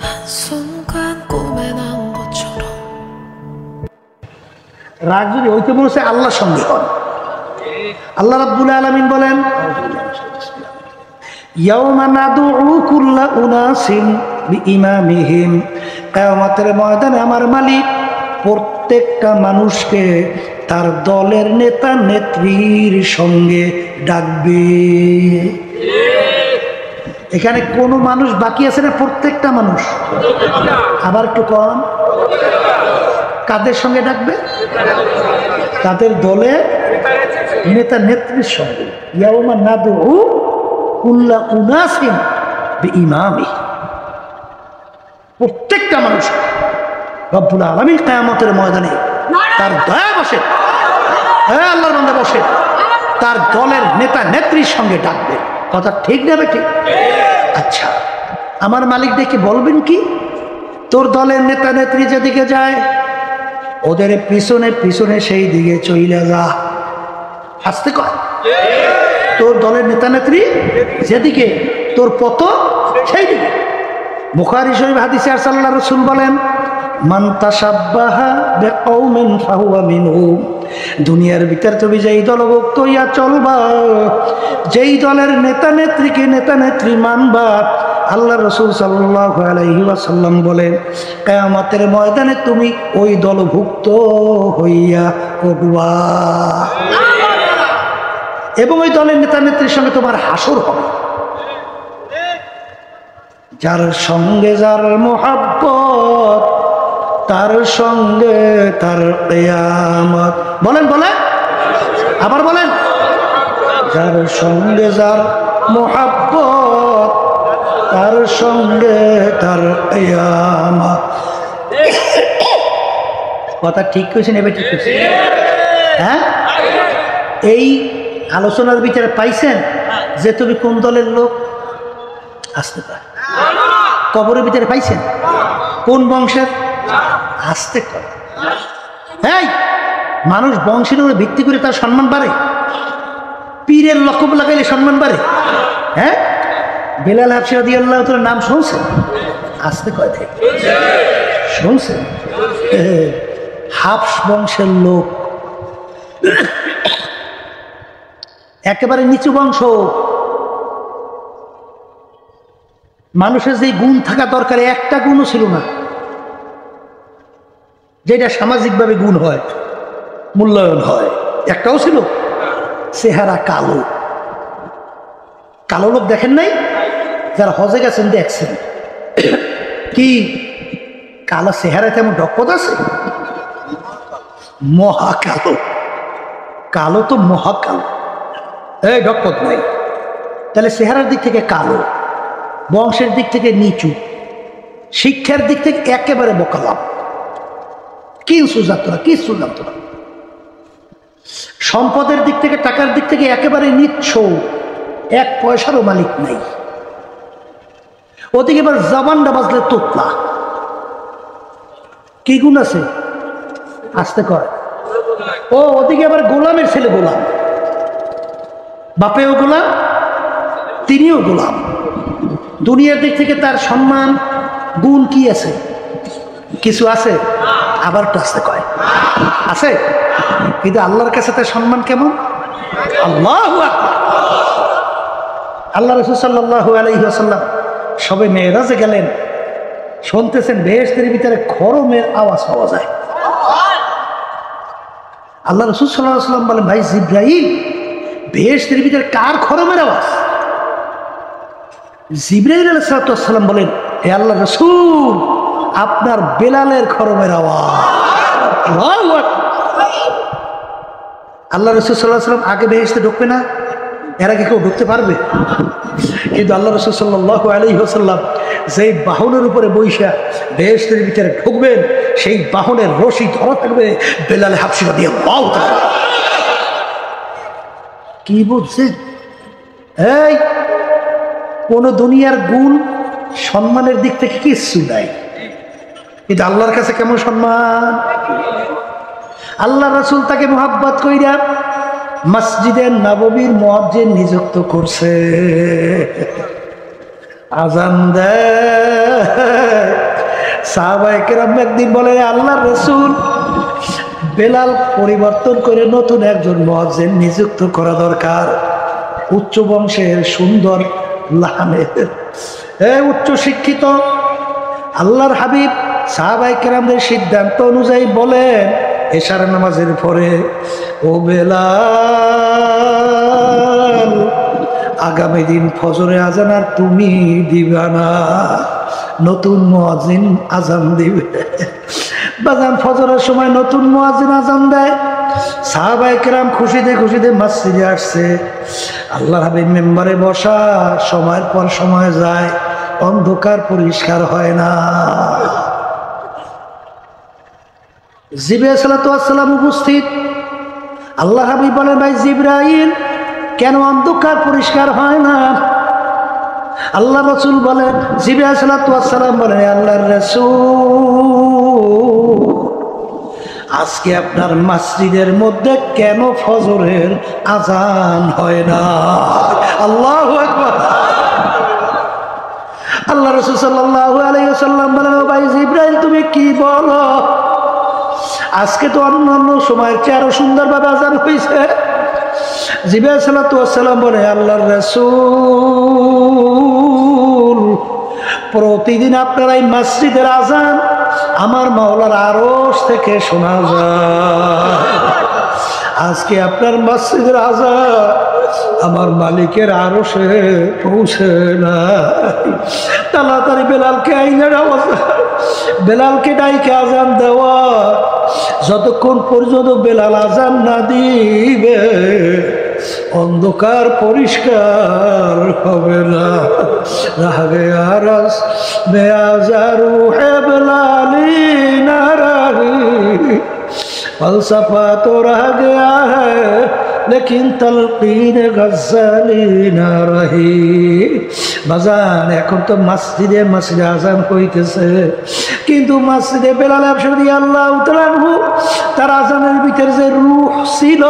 한순간 꿈에 나온 것처럼 রাগ যদি হইতে বলছে আল্লাহর সঙ্গে হন। আল্লাহ রাব্বুল আলামিন বলেন ইয়াউমা নাদউ কুল্লা উনাসিন বিইমামিহিম, কিয়ামতের ময়দানে আমার মালিক প্রত্যেকটা মানুষকে তার দলের নেতা নেত্রীর সঙ্গে ডাকবে। এখানে কোন মানুষ বাকি আছে না? প্রত্যেকটা মানুষ। আবার একটু কম, কাদের সঙ্গে ডাকবে? তাদের দলের নেতা নেত্রীর সঙ্গে। ইয়াউমা নাদউ কুল্লা উনাসিন বিইমামিহিম, প্রত্যেকটা মানুষ রব্বুল আলামিন কিয়ামতের ময়দানে তার দয়া বসে, হ্যাঁ আল্লাহর বান্দা বসে, তার দলের নেতা নেত্রীর সঙ্গে ডাকবে। কথা ঠিক না ঠিক? আচ্ছা, আমার মালিক ডেকে বলবেন কি? তোর দলের নেতা নেত্রী যেদিকে যায়, ওদের পিছনে পিছনে সেই দিকে চইলা যা। আসতে কয়, তোর দলের নেতা নেত্রী যেদিকে, তোর পথ সেই দিকে। বুখারী শরীফ হাদিসে আল্লাহ রাসূল বলেন মান তাশাব্বাহা বিকওমিন ফাহুয়া মিনহুম, দুনিয়ার ভিতর তুমি যেই দলভুক্ত হইয়া চলবা, যেই দলের নেতা নেত্রীকে নেতা নেত্রী মানবা, আল্লাহ রাসূল সাল্লাল্লাহু আলাইহি ওয়াসাল্লাম বলেন কিয়ামতের ময়দানে তুমি ওই দলভুক্ত হইয়া উঠবা এবং ওই দলের নেতা নেত্রীর সঙ্গে তোমার হাসর হবে। যার সঙ্গে যার মোহাব্বত, তার সঙ্গে তার কিয়ামত। বলেন বলেন, আবার বলেন। যার সঙ্গে যার মোহাব্বত, তার সঙ্গে তার কিয়ামত। কথা ঠিক কইছেন? এবার ঠিক কইছেন? হ্যাঁ, এই আলোচনার ভিতরে পাইছেন যে তুমি কোন দলের লোক? আসতে পারে। কবরের ভিতরে পাইছেন কোন বংশের? আসতে করে। হ্যাঁ, মানুষ বংশের উপরে ভিত্তি করে তার সম্মান বাড়ে। পীরের লকব লাগাইলে সম্মান বাড়ে। হ্যাঁ, বেলাল হাবশী রাদিয়াল্লাহু তাআলার নাম শুনছেন? আসতে কয় থেকে শুনছেন? হাবশ বংশের লোক, একেবারে নিচু বংশ। মানুষের যে গুণ থাকা দরকার একটা গুণও ছিল না, যেটা সামাজিকভাবে গুণ হয়, মূল্যায়ন হয়, একটাও ছিল। চেহারা কালো। কালো লোক দেখেন নাই? যারা হজে গেছেন দেখছেন কি কালো চেহারা, তেমন ডকপত আছে। মহাকালো, কালো তো মহাকালো, এই ডক্টর নাই। তাহলে চেহারার দিক থেকে কালো, বংশের দিক থেকে নিচু, শিক্ষার দিক থেকে একেবারে বোকালাম, কিছু জানতো না, কিছু জানতো না। সম্পদের দিক থেকে, টাকার দিক থেকে একেবারে নিচ্ছ, এক পয়সারও মালিক নাই। ওদিকে এবার জবানটা বাজলে তোতলা, কি গুণ আছে আসতে কয়। ও ওদিকে আবার গোলামের ছেলে, গোলাম, বাপেও গোলাম, তিনিও গোলাম। দুনিয়ার দিক থেকে তার সম্মান গুণ কি আছে? কিছু আছে? আবার তো আসতে কয় আছে, কিন্তু আল্লাহর কাছে তার সম্মান কেমন? আল্লাহু আকবার। আল্লাহ রাসূল সাল্লাল্লাহু আলাইহি ওয়াসাল্লাম সবে মেরাজে গেলেন, শুনতেছেন বেহেশতের ভিতরে খরমের আওয়াজ পাওয়া যায়। আল্লাহ রাসূল সাল্লাল্লাহু আলাইহি ওয়াসাল্লাম বলেন, ভাই জিবরাইল, বেহেশতের ভিতরে কার খরমের আওয়াজ? জিবরাইল আলাইহিস সালাম বলেন, হে আল্লাহ রাসূল, আপনার বেলালের খরমের আওয়াজ। আল্লাহু আকবার। আল্লাহ রাসূল সাল্লাল্লাহু আলাইহি ওয়াসাল্লাম আগে বেহেশতে ঢুকবে না, এর আগে কেউ ঢুকতে পারবে? কিন্তু আল্লাহ রাসূল সাল্লাল্লাহু আলাইহি ওয়াসাল্লাম যেই বাহনের উপরে বৈশা বেহেশতের ভিতরে ঢুকবেন, সেই বাহনের রশি ধরা থাকবে বেলাল হাবশী রাদিয়াল্লাহু তাআলা। কি বলছেন? এই কোন দুনিয়ার গুণ সম্মানের দিক থেকে কিচ্ছু নাই, কিন্তু আল্লাহর কাছে কেমন সম্মান। আল্লাহ রাসূল তাকে মুহাব্বত কইরা মসজিদে নববীর মুয়াজ্জিন নিযুক্ত করছে, আজান দেয়। সাহাবায়ে কেরাম একদিন বলে, আল্লাহর রাসূল, বেলাল পরিবর্তন করে নতুন একজন মুয়াজ্জিন নিযুক্ত করা দরকার, উচ্চ বংশের, সুন্দর লাহানের, উচ্চ শিক্ষিত। আল্লাহর হাবিব সাহাবায়ে কেরামদের সিদ্ধান্ত অনুযায়ী বলেন, এশার নামাজের পরে, ও বেলাল, আগামী দিন ফজরে আজান আর তুমি দিবা না, নতুন মুয়াজ্জিন আজান দিবে। বাজান ফজরের সময় নতুন মুয়াজ্জিন আজান দেয়। সাহাবায়ে কেরাম খুশিতে খুশিতে মসজিদে আসছে। আল্লাহর হাবিব মেম্বারে বসা, সময়ের পর সময় যায়, অন্ধকার পরিষ্কার হয় না। জিবরাইল সালাতু ওয়াসসালাম উপস্থিত। আল্লাহ হাবিব বলেন, ভাই জিবরাইল, কেন অন্ধকার পরিষ্কার হয় না? আল্লাহ রাসূল বলেন, জিবরাইল সালাতু ওয়াসসালাম বলেন, আল্লাহর রাসূল, আজকে আপনার মসজিদের মধ্যে কেন ফজরের আজান হয় না? আল্লাহু আকবার। আল্লাহ রাসূল সাল্লাল্লাহু আলাইহি ওয়াসাল্লাম বলেন, ও ভাই জিবরাইল, তুমি কি বলো? আজকে তো অন্যান্য সময়ের চেয়ে আরো সুন্দরভাবে আজান হয়েছে। জিবরাইল সালাতু ওয়াসসালাম বলে, আল্লাহর রাসূল, প্রতিদিন আপনার এই মসজিদের আজান আমার মাওলার আরশ থেকে শোনা যায়, আজকে আপনার মসজিদের আজান আমার মালিকের আরশে পৌঁছে না। তাড়াতাড়ি বেলালকে আইনের অবস্থা, বেলালকে ডাইকে আজান দেওয়া, যতক্ষণ পর্যন্ত বেলাল আজান না দিবে অন্ধকার পরিষ্কার হবে না। রাগে আরস বেআজারু হে বেলালি না রাহি, ফলসফা তো রহ গয়া হ্যায় লেকিন তলকিন গজ্জালি না রহি। বাজান, এখন তো মসজিদে আজান হইতেছে, কিন্তু মসজিদে বেলাল রাদিয়াল্লাহু তাআলা আনহু তার আজানের ভিতরে যে রূহ ছিল,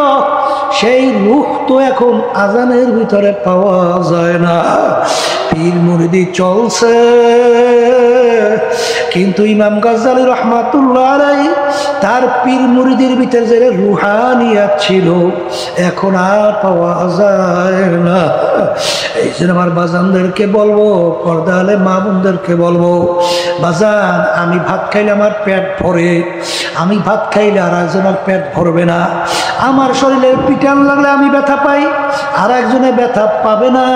সেই রূহ তো এখন আজানের ভিতরে পাওয়া যায় না। পীর মুরিদি চলছে, কিন্তু ইমাম গাজ্জালী রাহমাতুল্লাহ আলাইহি তার পীর মুরিদির ভিতরে যে রুহানিয়াত ছিল, এখন আর পাওয়া যায় না। এই জন্য আমার বাজানদেরকে বলবো, পর্দা আলে মা বোনদেরকে বলবো, বাজান, আমি ভাত খাইলে আমার পেট ভরে, আমি ভাত খাইলে আর একজনের পেট ভরবে না। আমার শরীরে পিটান লাগলে আমি ব্যথা পাই, আর একজনে ব্যথা পাবে না।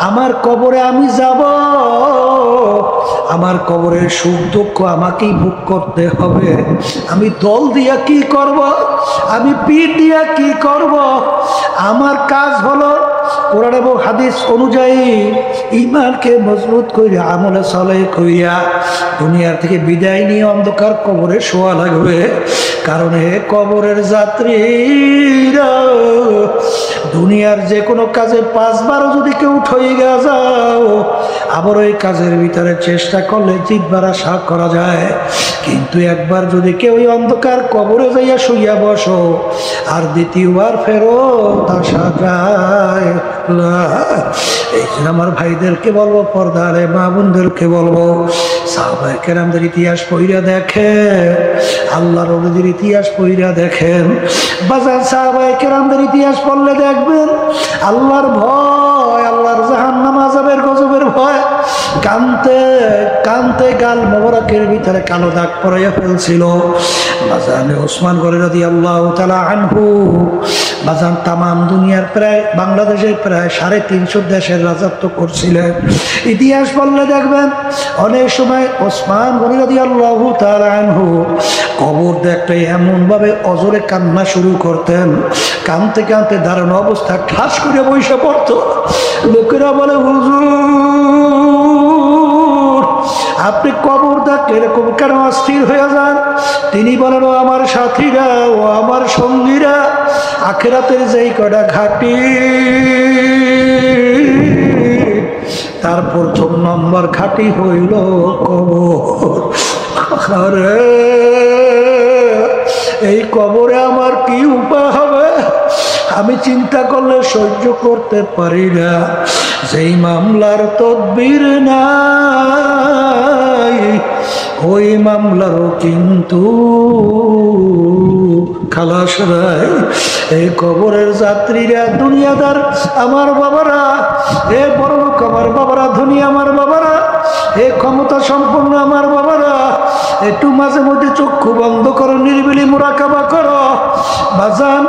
আমার কবরে আমি যাব, আমার কবরের সুখ দুঃখ আমাকেই ভোগ করতে হবে। আমি দল দিয়া কি করব, আমি পিঠ দিয়া কি করব? আমার কাজ হলো কোরআন এবং হাদিস অনুযায়ী ঈমানকে মজবুত কইরা আমলে সালেহ কইরা দুনিয়া থেকে বিদায় নিয়ে অন্ধকার কবরে শোয়া লাগবে। কারণ হে কবরের যাত্রীরা, দুনিয়ার যে কোনো কাজে 5 বারও যদি কেউ ঠয়ে যাও, আবার ওই কাজের ভিতরে চেষ্টা করলে জিতবার আশা করা যায়। কিন্তু একবার যদি কেউ ওই অন্ধকার কবরে যাইয়া শুইয়া বসো, আর দ্বিতীয়বার ফেরত আসা যায় না। এই জন্য আমার ভাইদেরকে বলবো, পর্দারে মা বোনদেরকে বলবো, সাহাবায়ে কেরামদের ইতিহাস পড়িয়া দেখেন, আল্লাহর ওলিদের ইতিহাস পড়িয়া দেখেন। বাজার সাহাবায়ে কেরামদের ইতিহাস পড়লে দেখবেন আল্লাহর ভয়, আল্লাহর জাহান্নাম আযাবের গজবের ভয়, কানতে কানতে গাল মোবারকের ভিতরে কালো দাগ পড়াইয়া ফেলছিল। বাজানে ওসমান গনি রাদিয়াল্লাহু তাআলা আনহু বাজান তামাম দুনিয়ার প্রায় বাংলাদেশের প্রায় 350 দেশের রাজত্ব করছিলেন। ইতিহাস পড়লে দেখবেন অনেক সময় ওসমান গনি রাদিয়াল্লাহু তাআলা আনহু কবর দেখতে এমন ভাবে অজরে কান্না শুরু করতেন, কানতে কানতে দাঁড়ানো অবস্থা ঠাস করে বসে পড়তো। লোকেরা বলে, হুজুর আপনি কবর দেখলে এরকম কেন অস্থির হয়ে যান? তিনি বলেন, ও আমার সাথীরা, ও আমার সঙ্গীরা, আখিরাতের যেই কটা ঘাটি, তার 1ম নম্বর ঘাটি হইল কবর। আরে এই কবরে আমার কি উপায় হবে? আমি চিন্তা করলে সহ্য করতে পারি না। যেই মামলার তদবির নাই, ওই মামলারও কিন্তু খালাস নাই। এই কবরের যাত্রীরা, দুনিয়াদার আমার বাবারা, এ বড় লোক আমার বাবারা, ধনী আমার বাবারা, এ ক্ষমতা সম্পন্ন আমার বাবারা, একটু মাঝে মধ্যে চক্ষু বন্ধ করো, নিরিবিলি মুরাকাবা করো। বাজান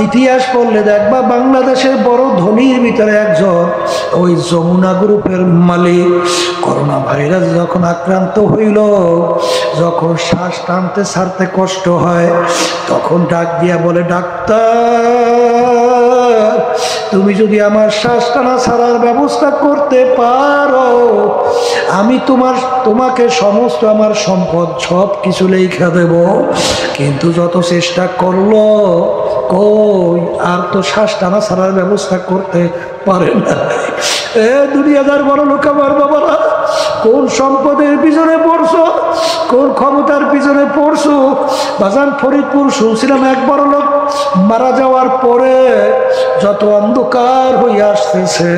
ইতিহাস পড়লে দেখবা বাংলাদেশের বড় ধনীর ভিতরে একজন, ওই যমুনা গ্রুপের মালিক। করোনা ভাইরাস যখন আক্রান্ত হইল, যখন শ্বাস টানতে ছাড়তে কষ্ট হয়, তখন ডাক দিয়া বলে, ডাক্তার তুমি যদি আমার শ্বাস টানা ছাড়ার ব্যবস্থা করতে পারো, আমি তোমাকে সমস্ত আমার সম্পদ সব কিছু লেখা দেব। কিন্তু যত চেষ্টা করলো, কই আর তো শ্বাস টানা ছাড়ার ব্যবস্থা করতে পারে না। এ দুনিয়াদার বড় লোক আমার বাবারা, কোন সম্পদের পিছনে পড়ছো, কোন ক্ষমতার পিছনে পড়ছো? বাজান ফরিদপুর শুনছিলাম এক বড় লোক মারা যাওয়ার পরে যত অন্ধকার হয়ে আসতেছে,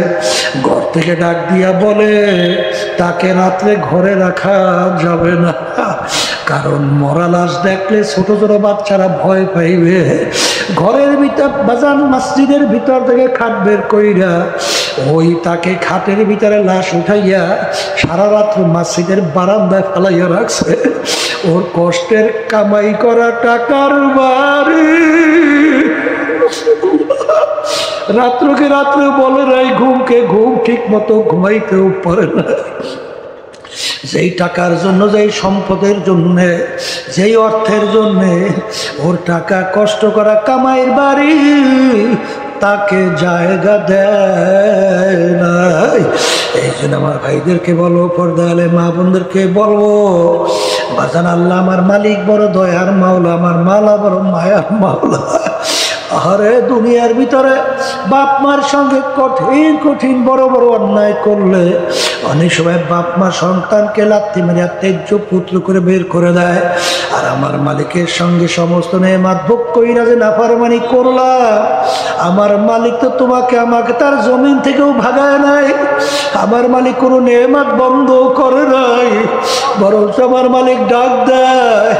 ঘর থেকে ডাক দিয়া বলে, তাকে রাত্রে ঘরে রাখা যাবে না, কারণ মরা লাশ দেখলে ছোট ছোট বাচ্চারা ভয় পাইবে। ঘরের ভিতর বাজান মসজিদের ভিতর থেকে খাট বের কইরা ওই তাকে খাটের ভিতরে লাশ উঠাইয়া সারা রাত্র মসজিদের বারান্দায় ফেলাইয়া রাখছে। ওর কষ্টের কামাই করা টাকার বাড়ি রাত্রকে রাত্রে বলে নাই, ঘুমকে ঘুম ঠিক মতো ঘুমাইতেও পারে না। যেই টাকার জন্য, যেই সম্পদের জন্য, যেই অর্থের জন্য ওর টাকা কষ্ট করা কামাইয়ের বাড়ি তাকে জায়গা দেয় নাই। এই জন্য আমার ভাইদেরকে বলবো, পর্দালে মা বোনদেরকে বলবো, বাজান আল্লাহ আমার মালিক বড় দয়ার মাওলা, আমার মালা বড় মায়ার মাওলা। আরে দুনিয়ার ভিতরে বাপ মার সঙ্গে কঠিন কঠিন বড় বড় অন্যায় করলে অনেক সময় বাপ মা সন্তানকে লাথি মেরে তেজ্য পুত্র করে বের করে দেয়। আর আমার মালিকের সঙ্গে সমস্ত নেয়ামত ভোগ কইরা যে নাফরমানি করলা, আমার মালিক তো তোমাকে আমাকে তার জমিন থেকেও ভাগায় নাই। আমার মালিক কোনো নেয়ামত বন্ধ করে নাই, বরঞ্চ আমার মালিক ডাক দেয়,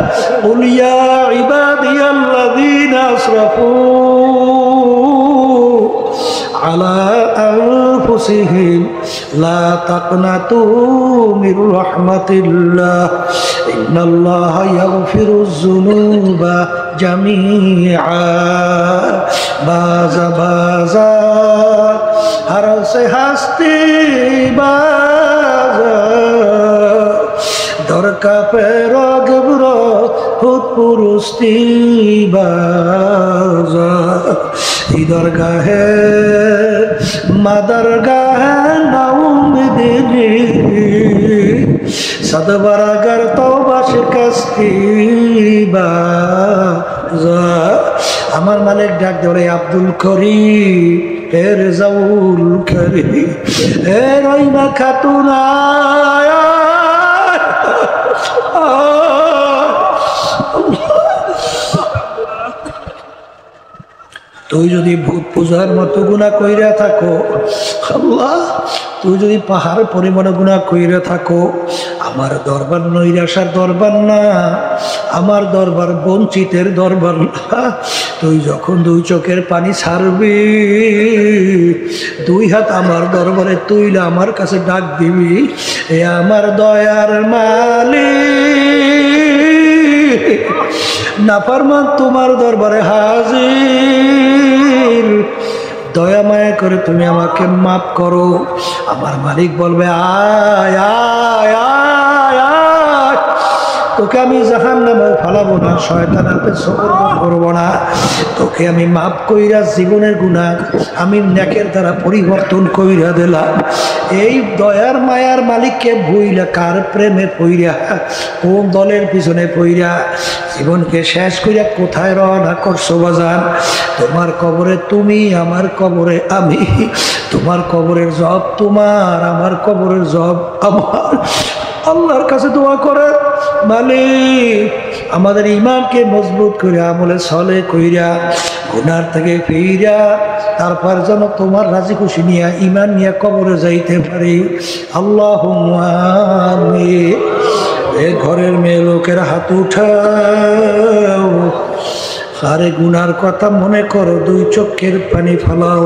উলিয়া ইবাদিয়াল্লাযীনা আসরাফু আলা আনফুসিহিম লা তাকনাতু মির রাহমাতিল্লাহ ইন্নাল্লাহা ইয়াগফিরুয যুনুবা জামিআ। বাজা বাজা হর সে হাস্তি বাজা দরকার পেরা গবরা হুত পুরুস্তি বাজা এই দরগাহে মাদারগাহে নাউম দিদি সদবরাগর তওবা শিকস্তি বাজা আমার মালিক ডাক ধরে আব্দুল করিম হে রেজাউল করিম হে রইনা খাতুনা তুই যদি ভূত পূজার মতো গুনাহ কইরা থাকো আল্লাহ, তুই যদি পাহাড় পরিমাণে গুনাহ কইরা থাকো, আমার দরবার নৈরাশার দরবার না, আমার দরবার বঞ্চিতের দরবার না। তুই যখন দুই চোখের পানি ছাড়বি, দুই হাত আমার দরবারে তুইলা আমার কাছে ডাক দিবি, এ আমার দয়ার মালিক, নাফরমান তোমার দরবারে হাজির, দয়া মায়া করে তুমি আমাকে মাফ করো। আমার মালিক বলবে আয় আয় আয় আয়, তোকে আমি জাহান্নামে ফালাবো না, শয়তানের হাতে সমর্পণ করবো না, তোকে আমি মাফ কইরা জীবনের গুনাহ আমি নেকের দ্বারা পরিবর্তন কইরা দিলাম। এই দয়ার মায়ার মালিককে ভুইলা কার প্রেমে পইরা, কোন দলের পিছনে পইরা জীবনকে শেষ কইরা কোথায় রওনা করছো বাজান? তোমার কবরে তুমি, আমার কবরে আমি, তোমার কবরের জব তোমার, আমার কবরের জব আমার। আল্লাহর কাছে দোয়া করে, মালিক আমাদের ঈমানকে মজবুত করে আমলে সলে কইরা গুনার থেকে ফিরা তারপর যেন তোমার রাজি খুশি নিয়ে ঈমান নিয়ে কবরে যাইতে পারি। আল্লাহুম্মা আমিন। এ ঘরের মেয়ে লোকের হাত উঠাও, আরে গুনার কথা মনে করো, দুই চোখের পানি ফালাও।